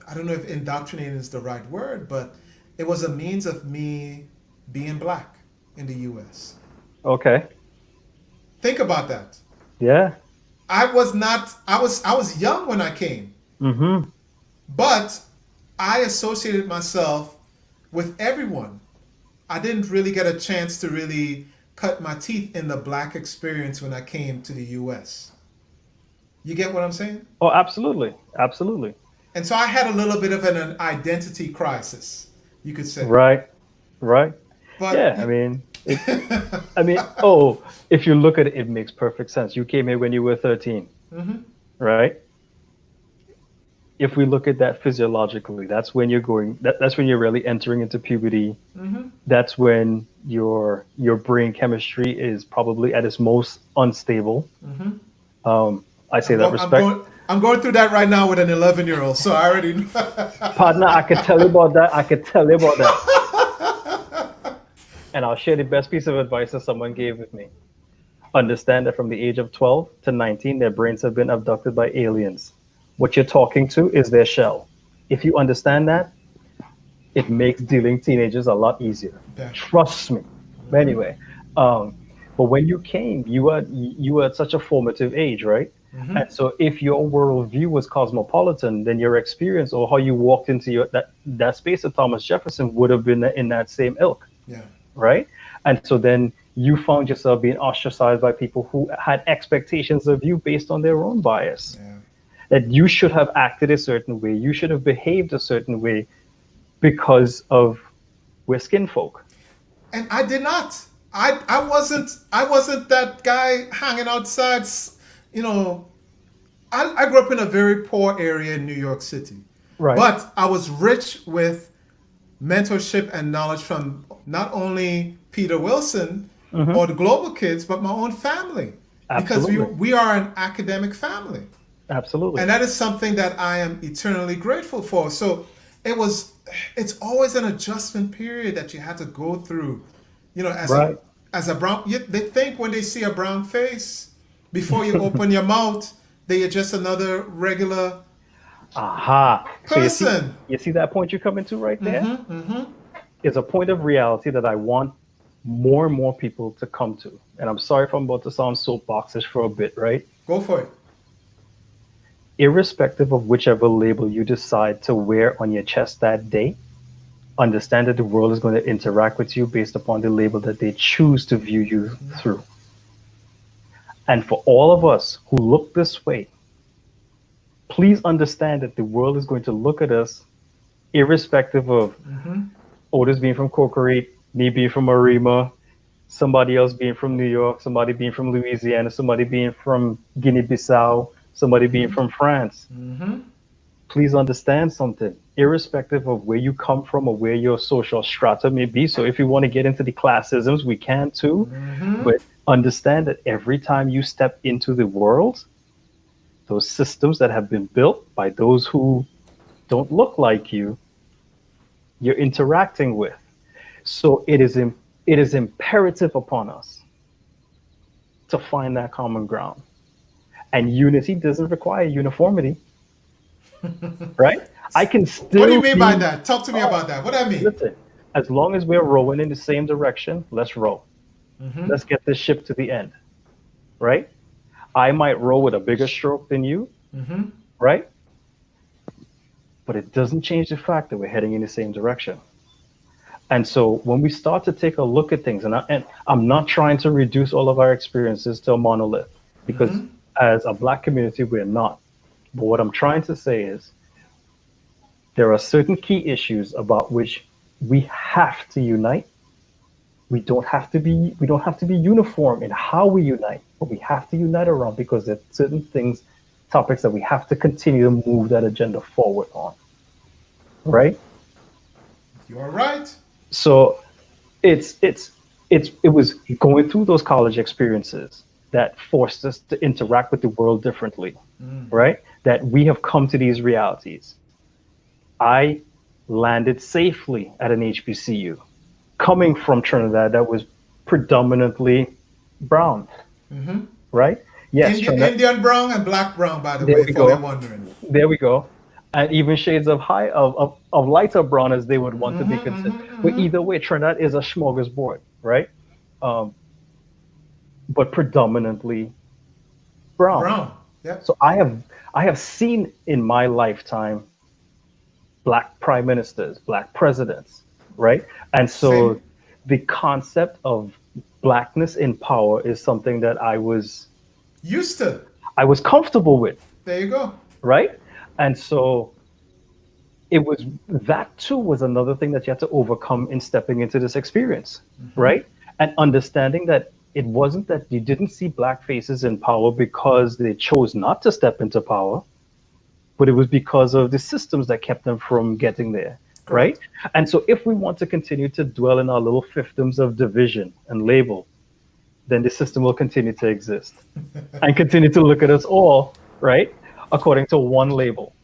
I don't know if indoctrinating is the right word, but it was a means of me being black in the US. Okay. Think about that. Yeah. I was not I was young when I came, Hmm. but I associated myself with everyone. I didn't really get a chance to really cut my teeth in the black experience when I came to the US. You get what I'm saying? Oh, absolutely. Absolutely. And so I had a little bit of an identity crisis, you could say. Right. Right. But Yeah. I mean, oh, if you look at it, it makes perfect sense. You came here when you were 13, Mhm. right? if we look at that physiologically, that's when you're going. That's when you're really entering into puberty. Mm-hmm. That's when your brain chemistry is probably at its most unstable. Mm-hmm. I say I'm that going. I'm respect. going. I'm going through that right now with an 11-year-old. So I already know. Partner, I could tell you about that. I could tell you about that. And I'll share the best piece of advice that someone gave with me. Understand that from the age of 12 to 19, their brains have been abducted by aliens. What you're talking to is their shell. If you understand that, it makes dealing teenagers a lot easier. Yeah. Trust me. Mm-hmm. Anyway, um, but when you came, you were at such a formative age, right? Mm-hmm. And so, if your worldview was cosmopolitan, then your experience or how you walked into that space of Thomas Jefferson would have been in that same ilk, Yeah. right? And so then you found yourself being ostracized by people who had expectations of you based on their own bias. Yeah. That you should have acted a certain way, you should have behaved a certain way because of we're skin folk. And I did not. I wasn't that guy hanging outside. You know, I grew up in a very poor area in New York City, Right. but I was rich with mentorship and knowledge from not only Peter Wilson Hmm. or the Global Kids, but my own family, because we Absolutely. we are an academic family, Absolutely. and that is something that I am eternally grateful for. So it was, it's always an adjustment period that you had to go through, Right. as a brown. They think when they see a brown face, before you open your mouth, they are just another regular Aha. So person. you see that point you're coming to right there Mm-hmm. Mm-hmm. is a point of reality that I want more and more people to come to. And I'm sorry if I'm about to sound soapboxish for a bit, right? Go for it. Irrespective of whichever label you decide to wear on your chest that day, understand that the world is going to interact with you based upon the label that they choose to view you through. And for all of us who look this way, please understand that the world is going to look at us irrespective of Mm-hmm. Otis being from Corcoran, me being from Arima, somebody else being from New York, somebody being from Louisiana, somebody being from Guinea-Bissau, somebody being Mm-hmm. from France. Mm-hmm. Please understand something, irrespective of where you come from or where your social strata may be. So if you want to get into the classisms, we can too. Mm-hmm. But understand that every time you step into the world, those systems that have been built by those who don't look like you're interacting with. So it is imperative upon us to find that common ground. And unity doesn't require uniformity, right? I can What do you still mean by be, that? Talk to me oh, about that. What do I mean? listen, as long as we're rowing in the same direction, let's row. Mm-hmm. Let's get this ship to the end, right? I might row with a bigger stroke than you, Mm-hmm. right? But it doesn't change the fact that we're heading in the same direction. And so when we start to take a look at things, and I'm not trying to reduce all of our experiences to a monolith, because Mm-hmm. as a Black community, we're not. But what I'm trying to say is there are certain key issues about which we have to unite. We don't have to be uniform in how we unite, but we have to unite around because there's certain things, topics that we have to continue to move that agenda forward on, right? You are right. So it was going through those college experiences that forced us to interact with the world differently, right? That we have come to these realities. I landed safely at an HBCU, coming from Trinidad that was predominantly brown, Mm-hmm. right? Yes, Indian, Trinidad. Indian brown and black brown, by the There way, we for they're go. wondering. There we go. And even shades of of lighter brown as they would want to be Mm-hmm. considered. Mm-hmm. But Mm-hmm. either way, Trinidad is a smorgasbord, right? Um, but predominantly brown. Brown. Yep. So I have seen in my lifetime black prime ministers, black presidents, right? And Same. so the concept of blackness in power is something that Used to. I was comfortable with, There you go. right? And so it was that too was another thing that you had to overcome in stepping into this experience, Mm-hmm. right? And understanding that it wasn't that you didn't see black faces in power because they chose not to step into power. but it was because of the systems that kept them from getting there, right? Correct. And so if we want to continue to dwell in our little fiefdoms of division and label, then the system will continue to exist and continue to look at us all, right, according to one label.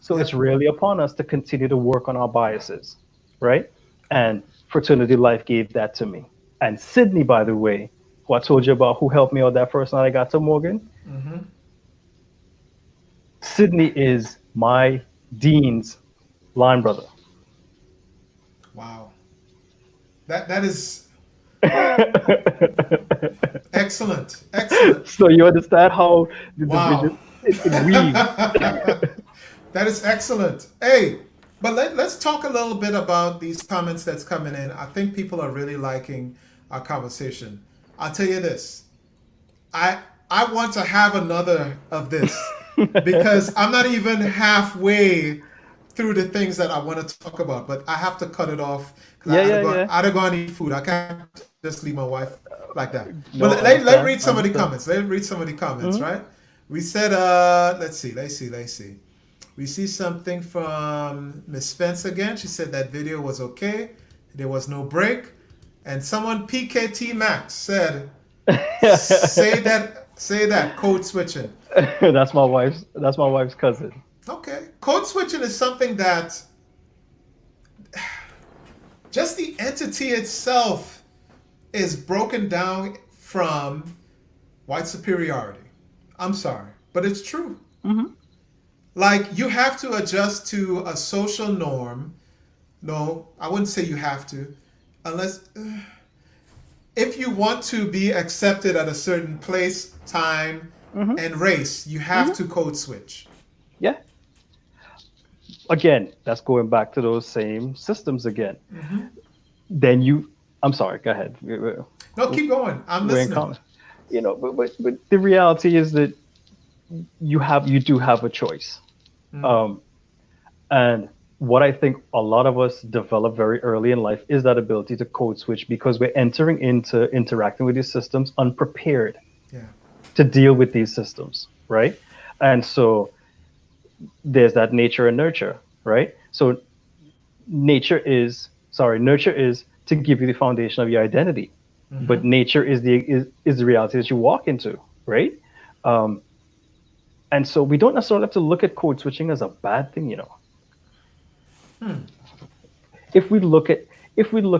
So it's Yep. really upon us to continue to work on our biases, right? And fraternity life gave that to me. And Sydney, by the way, who I told you about, who helped me out that first night I got to Morgan, Mm-hmm. Sydney is my dean's line brother. Wow. That is excellent. Excellent. So you understand how the Wow. division it weaves. That is excellent. Hey, but let's talk a little bit about these comments that's coming in. I think people are really liking our conversation. I'll tell you this. I I want to have another of this because I'm not even halfway through the things that I want to talk about, but I have to cut it off because Yeah, yeah, yeah. I had to go and eat food. I can't just leave my wife like that. But No, let understand, read some of the understand. comments. Let read some of the comments, Hmm. right? We said, let's see. We see something from Miss Spence again. She said that video was okay. There was no break. And someone, PKT Max, said, say that, code switching. That's my wife's cousin. Okay. Code switching is something that just the entity itself is broken down from white superiority. I'm sorry, but it's true. Hmm. Like you have to adjust to a social norm. No, I wouldn't say you have to, unless if you want to be accepted at a certain place, time, Hmm. and race, you have Hmm. to code switch. Yeah. Again, that's going back to those same systems again. Hmm. Then I'm sorry, go ahead. No, keep going. I'm We're in listening. common. But the reality is that you do have a choice. Mm. Um, and what I think a lot of us develop very early in life is that ability to code switch because we're entering into interacting with these systems unprepared Yeah. to deal with these systems, right? And so there's that nature and nurture, right? So nurture is to give you the foundation of your identity, but Hmm. nature is the reality that you walk into, right? Um, and so we don't necessarily have to look at code switching as a bad thing. Hmm. If we look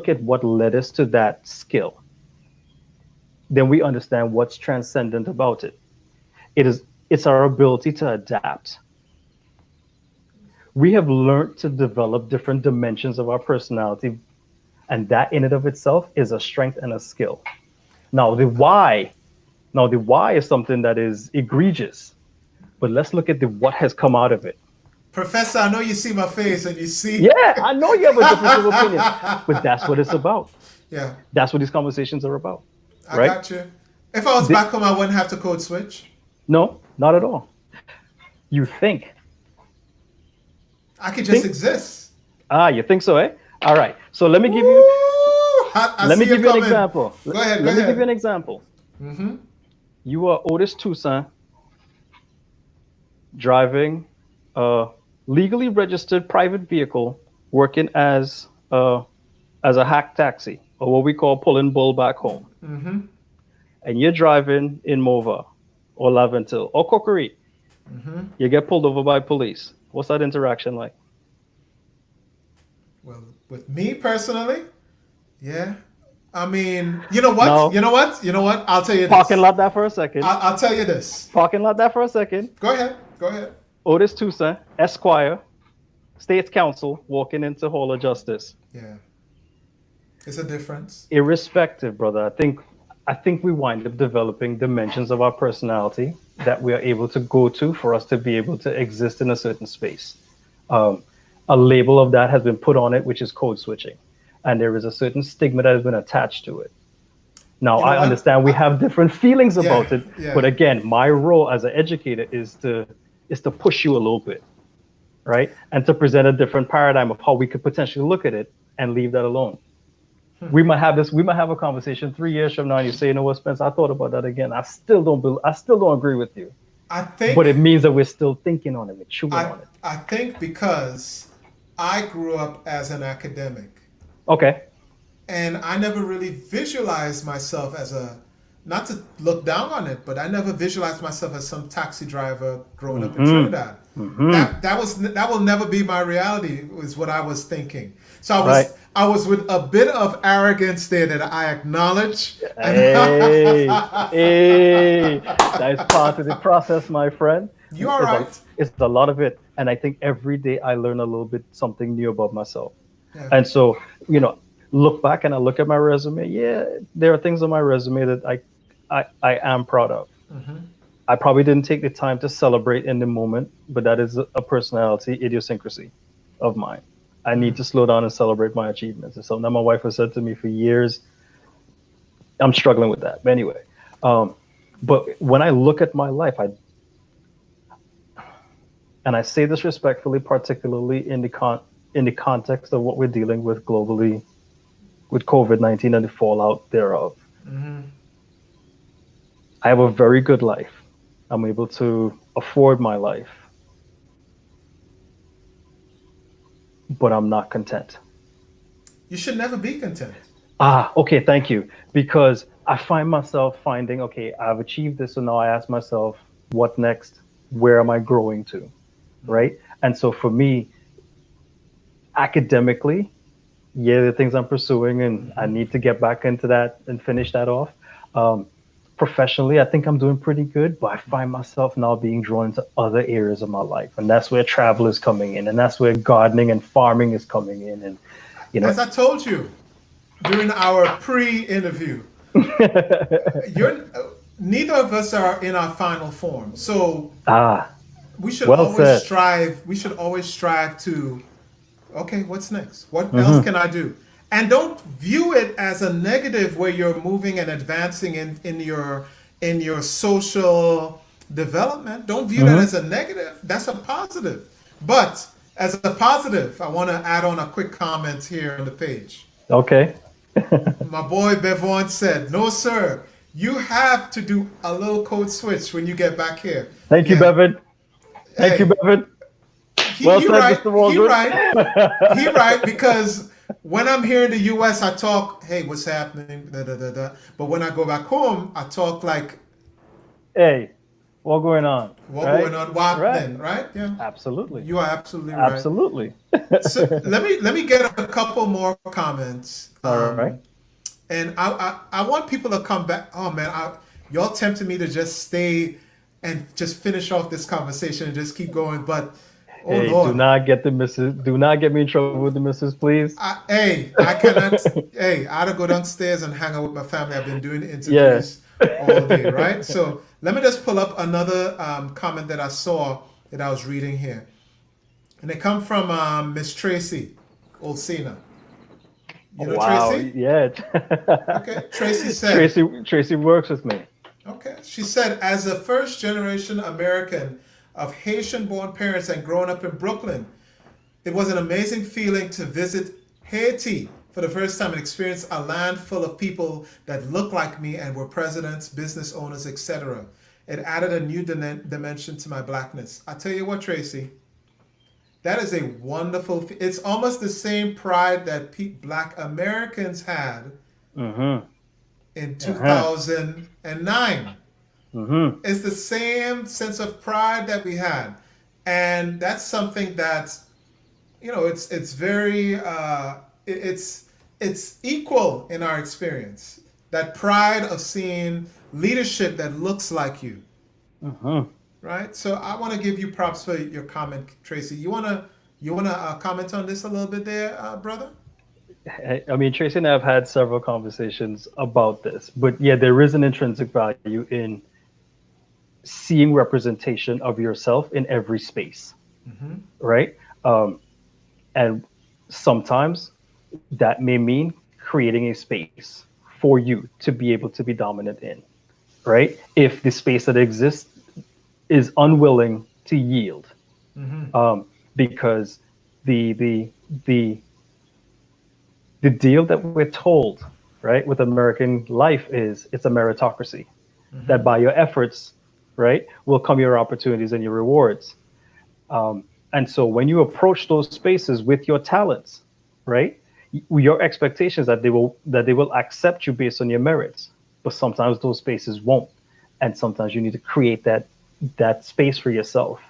at what led us to that skill, then we understand what's transcendent about it. It's our ability to adapt. We have learned to develop different dimensions of our personality, and that in and of itself is a strength and a skill. Now the why is something that is egregious, but let's look at the what has come out of it. Professor, I know you see my face and you see. Yeah, I know you have a difference of opinion, but that's what it's about. Yeah, That's what these conversations are about, I right? got you. If I was The, back home, I wouldn't have to code switch. no, not at all. You think. I could just Think. exist. You think so, eh? All right. So Woo! I let me see you give you an coming. example. Let, Go ahead, go let me give you ahead. an example. Mm-hmm. You are Otis Toussaint driving a legally registered private vehicle, working as a hack taxi, or what we call pulling bull back home. Mm-hmm. And you're driving in Mova or Laventil or Coquerie. Mm-hmm. You get pulled over by police. What's that interaction like? Well, with me personally, yeah. I mean, you know what? Now, You know what? You know what? I'll tell you parking this. lot that for a second. I'll tell you this. Parking lot that for a second. Go ahead. Go ahead. Otis Toussaint, Esquire, State's Counsel, walking into Hall of Justice. Yeah, it's a difference. Irrespective, brother, I think we wind up developing dimensions of our personality that we are able to go to for us to be able to exist in a certain space. Um, a label of that has been put on it, which is code switching, and there is a certain stigma that has been attached to it. Now, You know I what? understand we have different feelings Yeah, about it, but yeah. again, my role as an educator is to push you a little bit, right, and to present a different paradigm of how we could potentially look at it and leave that alone. We might have a conversation 3 years from now, and you say, you know what, Spence, I thought about that again. I still don't agree with you. I but it think means that we're still thinking on it, we're chewing I on it. I think because I grew up as an academic, Okay. and I never really visualized myself as a, not to look down on it, but I never visualized myself as some taxi driver growing up in Mm-hmm. Trinidad. Mm-hmm. That will never be my reality, was what I was thinking. So Right. I was with a bit of arrogance there that I acknowledge. And Hey, hey, that is part of the process, my friend. you are It's a right. it's a lot of it, and I think every day I learn a little bit something new about myself. Yeah. And so, you know, look back and I look at my resume. Yeah, there are things on my resume that I am proud of. Hmm. I probably didn't take the time to celebrate in the moment, but that is a personality idiosyncrasy of mine. I need to slow down and celebrate my achievements. It's something that my wife has said to me for years. I'm struggling with that. But anyway, um, but when I look at my life, I say this respectfully, particularly in the context of what we're dealing with globally with COVID-19 and the fallout thereof. Hmm. I have a very good life. I'm able to afford my life, but I'm not content. You should never be content. Ah, okay, thank you. Because I find myself finding, okay, I've achieved this, so now I ask myself, what next? Where am I growing to? Right? And so for me, academically, yeah, the things I'm pursuing, and I need to get back into that and finish that off. Um, Professionally, I think I'm doing pretty good, but I find myself now being drawn into other areas of my life, and that's where travel is coming in, and that's where gardening and farming is coming in, and you know, As I told you during our pre-interview, you're neither of us are in our final form. So ah, we should well always said. strive. We should always strive to, okay, what's next? What else Hmm. can I do? And don't view it as a negative where you're moving and advancing in your social development. Don't view that Hmm. as a negative. That's a positive. But as a positive, I want to add on a quick comment here on the page. Okay. My boy Bevon said, "No, sir. You have to do a little code switch when you get back here." Thank you, Yeah. Bevan. Thank you, Hey, Bevan. Well he said, right. Mr. He Waldron. right. He right, because when I'm here in the U.S., I talk, "Hey, what's happening?" Da, da, da, da. But when I go back home, I talk like, Hey, what going on? "What going Right? on? What Right. happening?" Right? Yeah. Absolutely. You are absolutely right. Absolutely. So let me get a couple more comments. All right. And I want people to come back. Oh man, y'all tempted me to just stay and just finish off this conversation and just keep going. But oh Hey, do Lord, not get the missus. Do not get me in trouble with the missus, please. I cannot. Hey, I had to go downstairs and hang out with my family. I've been doing Yeah. interviews all day, right? So let me just pull up another comment that I saw that I was reading here, and it come from Miss Tracy Olsina. You know Wow. Tracy? Yeah. Okay. Tracy said, Tracy works with me. okay. She said, as a first generation American of Haitian born parents and growing up in Brooklyn, it was an amazing feeling to visit Haiti for the first time and experience a land full of people that looked like me and were presidents, business owners, etc. It added a new dimension to my blackness. I tell you what, Tracy, that is a wonderful. It's almost the same pride that Black Americans had Mm-hmm. in Uh-huh. 2009. Mm-hmm. It's the same sense of pride that we had, and that's something that, it's very it's equal in our experience. That pride of seeing leadership that looks like you, Mm-hmm. right? So I want to give you props for your comment, Tracy. You wanna comment on this a little bit there, brother? I mean, Tracy and I have had several conversations about this, but yeah, there is an intrinsic value in seeing representation of yourself in every space, right? And sometimes that may mean creating a space for you to be able to be dominant in, right? If the space that exists is unwilling to yield, because the the the the deal that we're told, right, with American life is it's a meritocracy, that by your efforts right, will come your opportunities and your rewards. And so when you approach those spaces with your talents, right, your expectations that they will accept you based on your merits. But sometimes those spaces won't, and sometimes you need to create that space for yourself.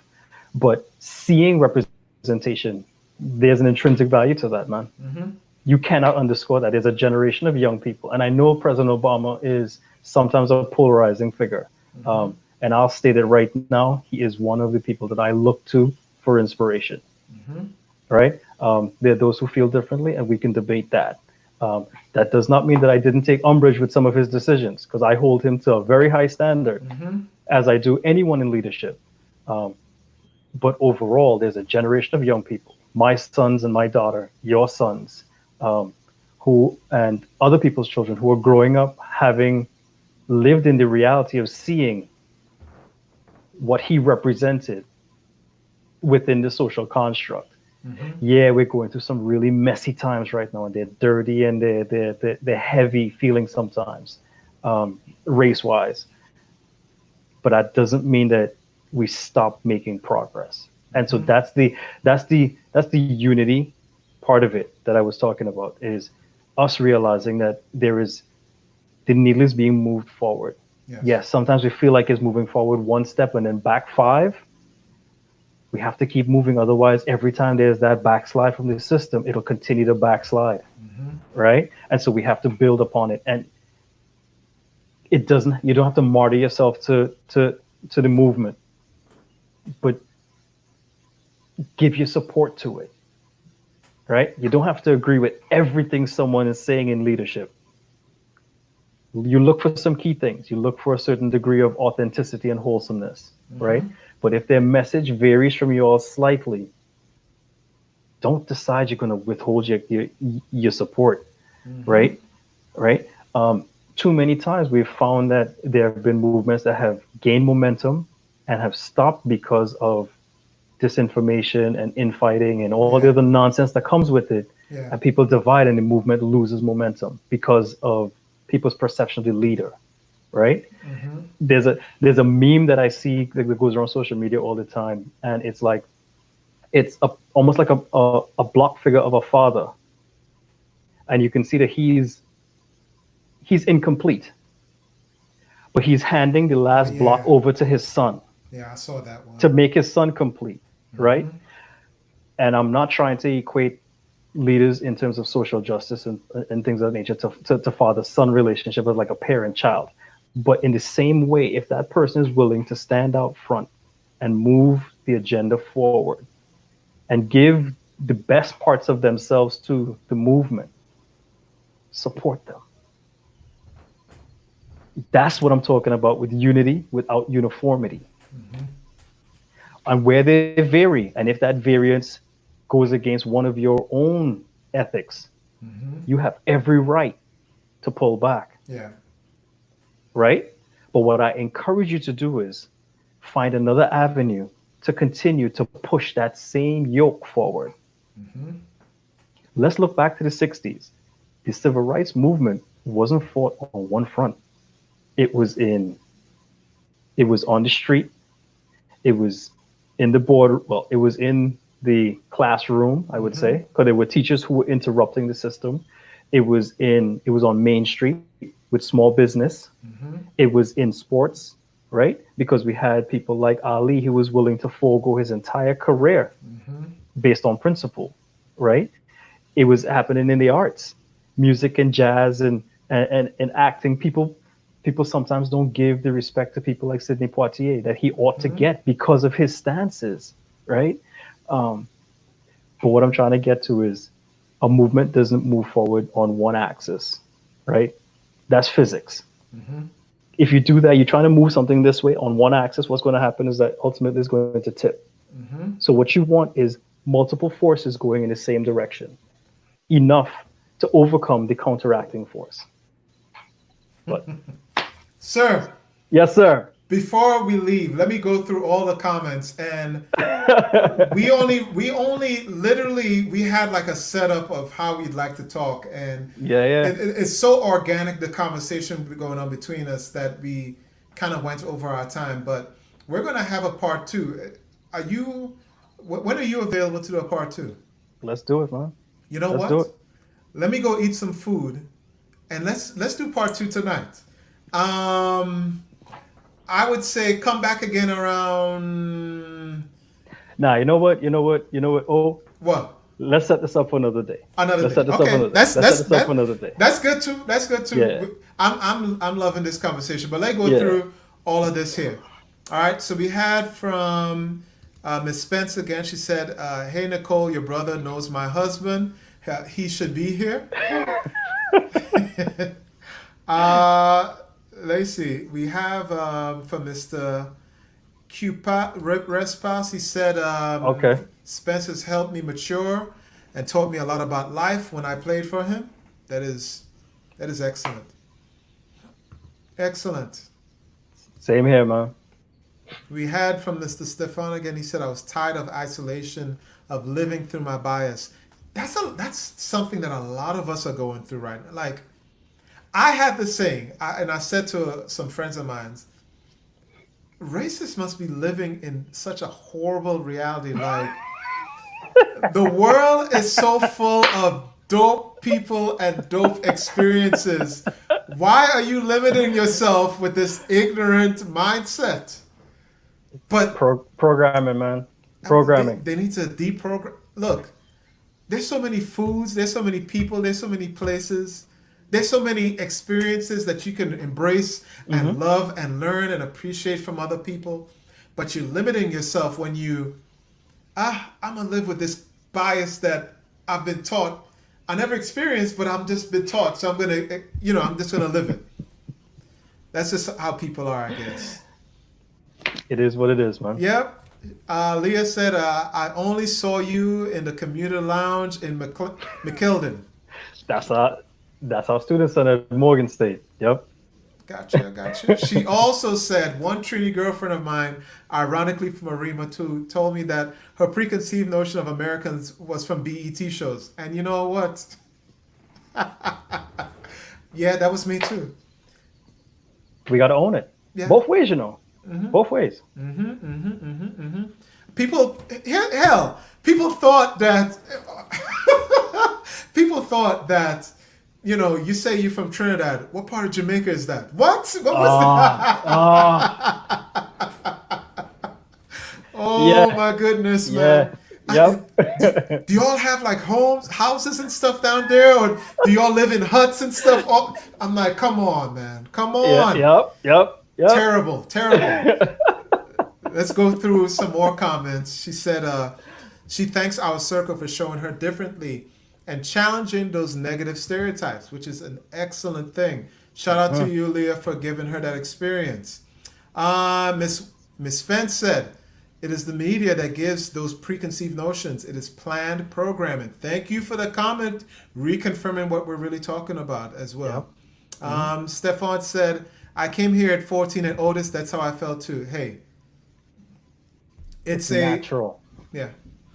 But seeing representation, there's an intrinsic value to that, man. Mm-hmm. You cannot underscore that. There's a generation of young people, and I know President Obama is sometimes a polarizing figure. Mm-hmm. And I'll state it right now: he is one of the people that I look to for inspiration. Mm-hmm. Right? There are those who feel differently, and we can debate that. That does not mean that I didn't take umbrage with some of his decisions, because I hold him to a very high standard, Mm-hmm. as I do anyone in leadership. Um, but overall, there's a generation of young people, my sons and my daughter, your sons, um, who and other people's children who are growing up having lived in the reality of seeing what he represented within the social construct. Mm-hmm. Yeah, we're going through some really messy times right now, and they're dirty and they're heavy feeling sometimes, race wise. But that doesn't mean that we stop making progress. And so Mm-hmm. that's the unity part of it that I was talking about, is us realizing that there is the needle is being moved forward. Yes. Yes, sometimes we feel like it's moving forward one step and then back five. We have to keep moving. Otherwise, every time there's that backslide from the system, it'll continue to backslide, Mm-hmm. right? And so we have to build upon it. And it doesn't. You don't have to martyr yourself to the movement, but give your support to it, right? You don't have to agree with everything someone is saying in leadership. You look for some key things. You look for a certain degree of authenticity and wholesomeness, right? Mm-hmm. But if their message varies from yours slightly, don't decide you're going to withhold your support, Mm-hmm. right? Right? Too many times we've found that there have been movements that have gained momentum and have stopped because of disinformation and infighting and all the Yeah. other nonsense that comes with it. Yeah. And people divide and the movement loses momentum because of people's perception of the leader, right? Mm-hmm. There's a meme that I see that goes around social media all the time, and it's like almost like a block figure of a father, and you can see that he's incomplete, but he's handing the Oh last block yeah. over to his son Yeah. I saw that one. to make his son complete, right? Mm-hmm. And I'm not trying to equate leaders in terms of social justice and things of that nature to father son relationship as like a parent child. But in the same way, if that person is willing to stand out front and move the agenda forward and give the best parts of themselves to the movement, support them. That's what I'm talking about with unity without uniformity. Mm-hmm. And where they vary, and if that variance goes against one of your own ethics, Mm-hmm. you have every right to pull back, Yeah. right? But what I encourage you to do is find another avenue to continue to push that same yoke forward. Mm-hmm. Let's look back to the 60s. The civil rights movement wasn't fought on one front. It was in it was on the street. It was in the board. Well, it was in the classroom, I would Mm-hmm. say, because there were teachers who were interrupting the system. It was on Main Street with small business. Mm-hmm. It was in sports, right? Because we had people like Ali who was willing to forego his entire career Mm-hmm. based on principle, right? It was happening in the arts, music and jazz and acting. People sometimes don't give the respect to people like Sidney Poitier that he ought to Mm-hmm. get because of his stances, right? Um, but what I'm trying to get to is a movement doesn't move forward on one axis, right? That's physics. Mm-hmm. If you do that, you're trying to move something this way on one axis, what's going to happen is that ultimately it's going to tip. Mm-hmm. So what you want is multiple forces going in the same direction, enough to overcome the counteracting force. But Sir, yes, sir. before we leave, let me go through all the comments. And we only literally we had like a setup of how we'd like to talk, and Yeah, yeah. it's so organic, the conversation going on between us, that we kind of went over our time, but we're gonna have a part two. Are you? When are you available to do a part two? Let's do it, man. You know Let's do what? it. Let me go eat some food, and let's do part two tonight. Um, I would say come back again around Nah, you know what? You know what? You know what? Oh, what? let's set this up for another day. Another Let's day. set this up for Okay, another day. Let's set this up for another day. that's good too. That's good Yeah. too. I'm loving this conversation. But let's go Yeah. through all of this here. All right. So we had from Miss Spence again. She said, "Hey Nicole, your brother knows my husband. He should be here." uh, let's see. We have from Mr. Respas. He said, Okay. Spence has helped me mature and taught me a lot about life when I played for him. That is excellent. Excellent. Same here, man. We had from Mr. Stefan again. He said, I was tired of isolation, of living through my bias. That's something that a lot of us are going through right now. Like, I had this saying, and I said to some friends of mine, racists must be living in such a horrible reality. Like, the world is so full of dope people and dope experiences. Why are you limiting yourself with this ignorant mindset? But Programming, man. I mean, Programming. they need to deprogram. Look, there's so many foods, there's so many people, there's so many places, there's so many experiences that you can embrace and love and learn and appreciate from other people. But you're limiting yourself when I'm gonna live with this bias that I've been taught. I never experienced, but I'm just been taught. So I'm just gonna live it. That's just how people are, I guess. It is what it is, man. Yep. Leah said, I only saw you in the commuter lounge in McKeldon. That's our student center at Morgan State. Yep. Gotcha. She also said, one Trini girlfriend of mine, ironically from Arima too, told me that her preconceived notion of Americans was from BET shows. And you know what? Yeah, that was me too. We got to own it. Yeah. Both ways, you know. Both ways. People, hell, people thought that, you say you're from Trinidad. What part of Jamaica is that? What? What was that? Oh Yeah. my goodness, man. Yep. Do y'all have like houses and stuff down there, or do y'all live in huts and stuff? Oh, I'm like, come on, man, come on. Yep. Terrible. Let's go through some more comments. She said, she thanks our circle for showing her differently and challenging those negative stereotypes, which is an excellent thing. Shout out to you, Leah, for giving her that experience. Miss Spence said, it is the media that gives those preconceived notions. It is planned programming. Thank you for the comment, reconfirming what we're really talking about as well. Yep. Stefan said, I came here at 14 and oldest. That's how I felt too. Hey, it's natural. Yeah,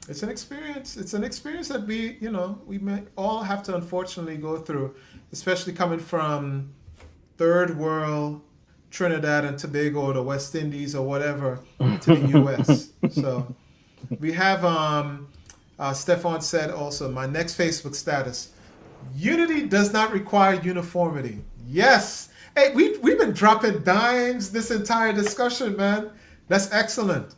it's an experience. It's an experience that we may all have to unfortunately go through, especially coming from third world Trinidad and Tobago or the West Indies or whatever to the U.S. So we have Stefan said also, my next Facebook status, unity does not require uniformity. Yes. Hey, we've been dropping dimes this entire discussion, man. That's excellent.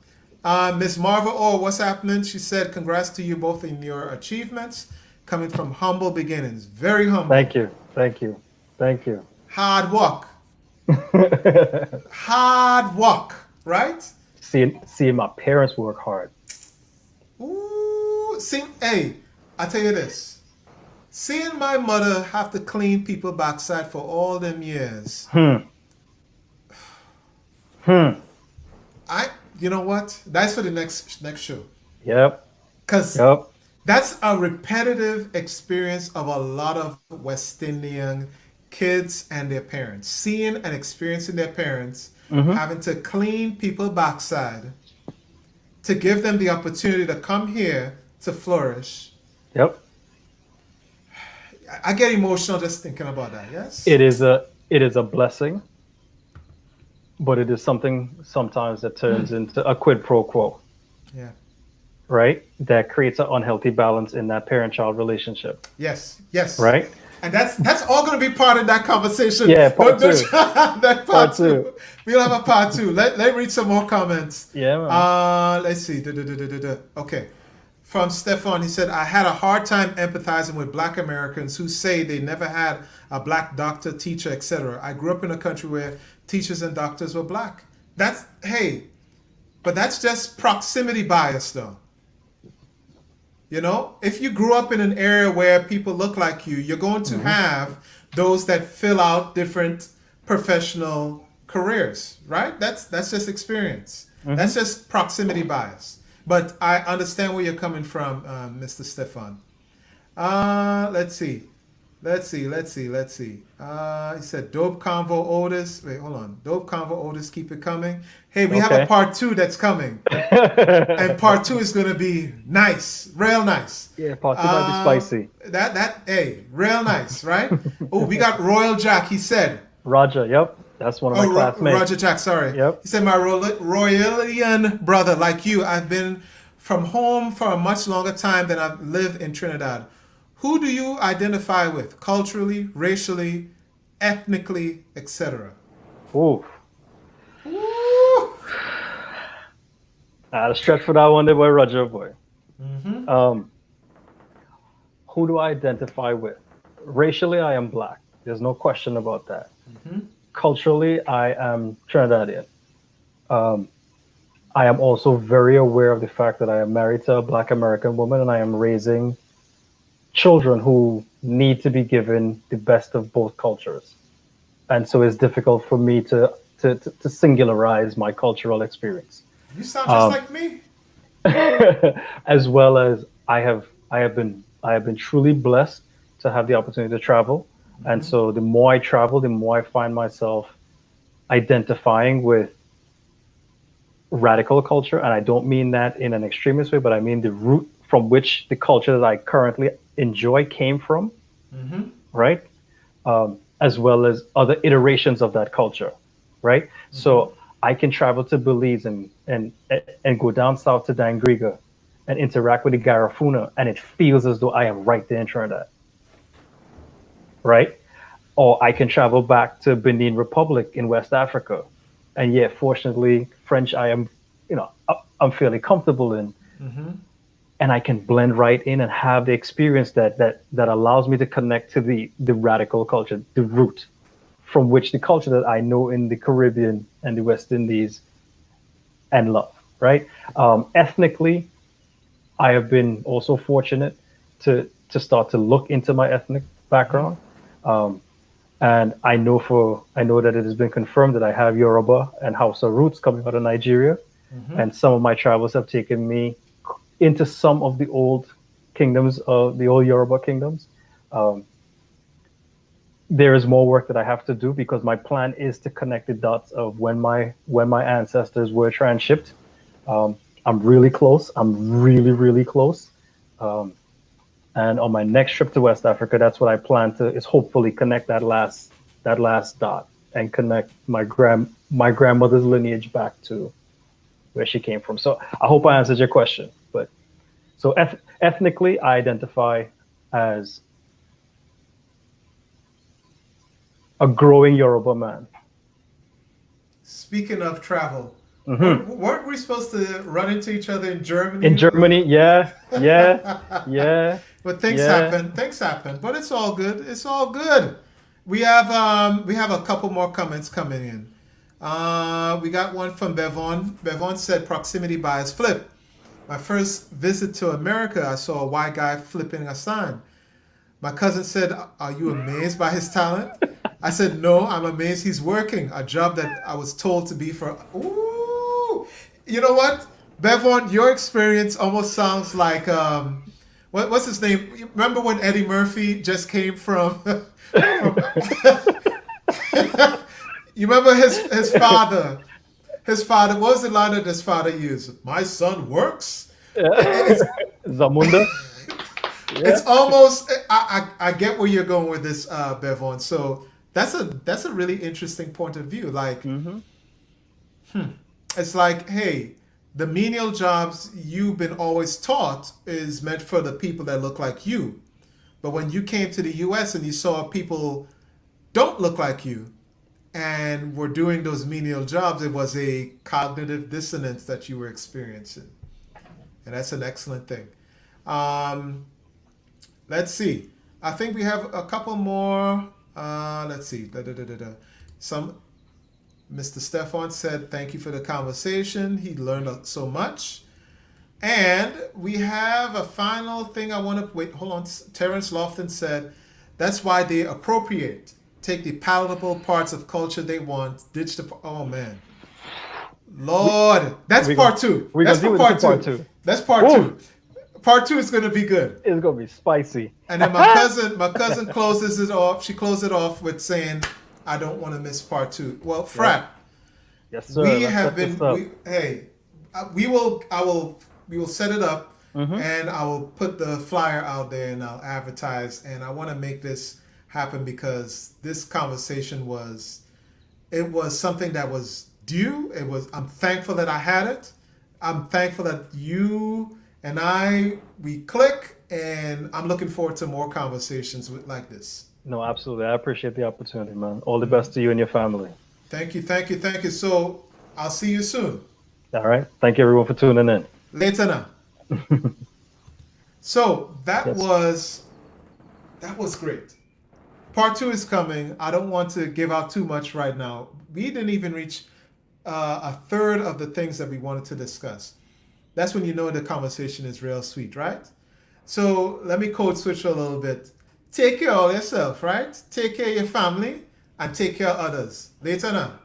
Miss Marva, what's happening? She said, congrats to you both in your achievements, coming from humble beginnings. Very humble. Thank you. Hard work. Hard work, right? Seeing my parents work hard. Ooh, hey, I tell you this. Seeing my mother have to clean people backside for all them years. You know what? That's for the next show. Yep. Because that's a repetitive experience of a lot of West Indian kids and their parents. Seeing and experiencing their parents having to clean people backside to give them the opportunity to come here to flourish. Yep. I get emotional just thinking about that, yes? It is a blessing. but it is something sometimes that turns into a quid pro quo, Yeah. right? That creates an unhealthy balance in that parent-child relationship, Yes. Yes. right? And that's all going to be part of that conversation. Yeah, part Don't two. that part Part two. two. We'll have a part two. Let read some more comments. Yeah, man. Let's see. Okay. From Stefan, he said, I had a hard time empathizing with black Americans who say they never had a black doctor, teacher, etc. I grew up in a country where teachers and doctors were black. That's, hey, but that's just proximity bias, though. You know, if you grew up in an area where people look like you're going to Hmm. have those that fill out different professional careers, right? That's just experience. Hmm. That's just proximity bias. But I understand where you're coming from, Mr. Stefan. Let's see. Let's see. He said, Dope Convo Otis. Wait, hold on. Dope Convo Otis, keep it coming. Hey, we have a Okay. part two that's coming. And part two is gonna be nice, real nice. Yeah, part two might be spicy. Hey, real nice, right? Oh, we got Royal Jack. He said, Roger, yep. That's one of my Roger classmates. Jack, sorry. Yep. He said, my Royalian brother, like you, I've been from home for a much longer time than I've lived in Trinidad. Who do you identify with, culturally, racially, ethnically, etc.? Ooh. Ooh. I had a stretch for that one there, boy, Roger, boy. Mm-hmm. Um, who do I identify with? Racially, I am black. There's no question about that. Mm-hmm. Culturally, I am Trinidadian. Um, I am also very aware of the fact that I am married to a black American woman and I am raising children who need to be given the best of both cultures. And so it's difficult for me to singularize my cultural experience. You sound just Um, like me. as well as I have been truly blessed to have the opportunity to travel. And Mm-hmm. so the more I travel, the more I find myself identifying with radical culture. And I don't mean that in an extremist way, but I mean the root from which the culture that I currently enjoy came from, Mm-hmm. right? As well as other iterations of that culture, right? Mm-hmm. So I can travel to Belize and go down south to Dangriga and interact with the Garifuna, and it feels as though I am right there in Trinidad, right? Or I can travel back to Benin Republic in West Africa, and yet, fortunately, French I am, I'm fairly comfortable in, Mm-hmm. and I can blend right in and have the experience that allows me to connect to the radical culture, the root from which the culture that I know in the Caribbean and the West Indies and love, right? Ethnically, I have been also fortunate to start to look into my ethnic Mm-hmm. background, um, and I know that it has been confirmed that I have Yoruba and Hausa roots coming out of Nigeria, Mm-hmm. and some of my travels have taken me into some of the old kingdoms of the old Yoruba kingdoms. Um, there is more work that I have to do because my plan is to connect the dots of when my ancestors were transshipped. Um, I'm really close. I'm really really close. Um, and on my next trip to West Africa, that's what I plan to is hopefully connect that last dot and connect my grandmother's lineage back to where she came from. So I hope I answered your question. But so ethnically, I identify as a growing Yoruba man. Speaking of travel, Hmm. weren't we supposed to run into each other in In Germany? Germany, yeah, yeah, yeah, But things yeah. happen. Things happen. But it's all good. It's all good. We have a couple more comments coming in. We got one from Bevon. Bevon said proximity bias flip. My first visit to America, I saw a white guy flipping a sign. My cousin said, "Are you amazed by his talent?" I said, "No, I'm amazed he's working a job that I was told to be for." Ooh, you know what, Bevon, your experience almost sounds like what's his name? You remember when Eddie Murphy just came from from? You remember his father? His father. What was the line that his father used? My son works. It's Zamunda, it's yeah. almost I get where you're going with this, Bevon. So that's a really interesting point of view. Like Hmm. It's like, hey, the menial jobs you've been always taught is meant for the people that look like you. But when you came to the US and you saw people don't look like you and were doing those menial jobs, it was a cognitive dissonance that you were experiencing. And that's an excellent thing. Um, let's see. I think we have a couple more. Let's see. Some Mr. Stefan said, thank you for the conversation. He learned so much. And we have a final thing I want to wait. Hold on. Terrence Lofton said, that's why they appropriate. Take the palatable parts of culture they want. Ditch the. Oh, man. Lord. That's part two. That's for part two. That's part two. Part two is going to be good. It's going to be spicy. And then my cousin closes it off. She closed it off with saying, I don't want to miss part two. Well, Frat, yes, sir. We have been. We will set it up, and I will put the flyer out there, and I'll advertise. And I want to make this happen because this conversation was something that was due. I'm thankful that I had it. I'm thankful that you and we click, and I'm looking forward to more conversations like this. No, absolutely. I appreciate the opportunity, man. All the best to you and your family. Thank you. So I'll see you soon. All right. Thank you, everyone, for tuning in. Later now. So that was great. Part two is coming. I don't want to give out too much right now. We didn't even reach a third of the things that we wanted to discuss. That's when you know the conversation is real sweet, right? So let me code switch a little bit. Take care of yourself, right? Take care of your family and take care of others. Later now.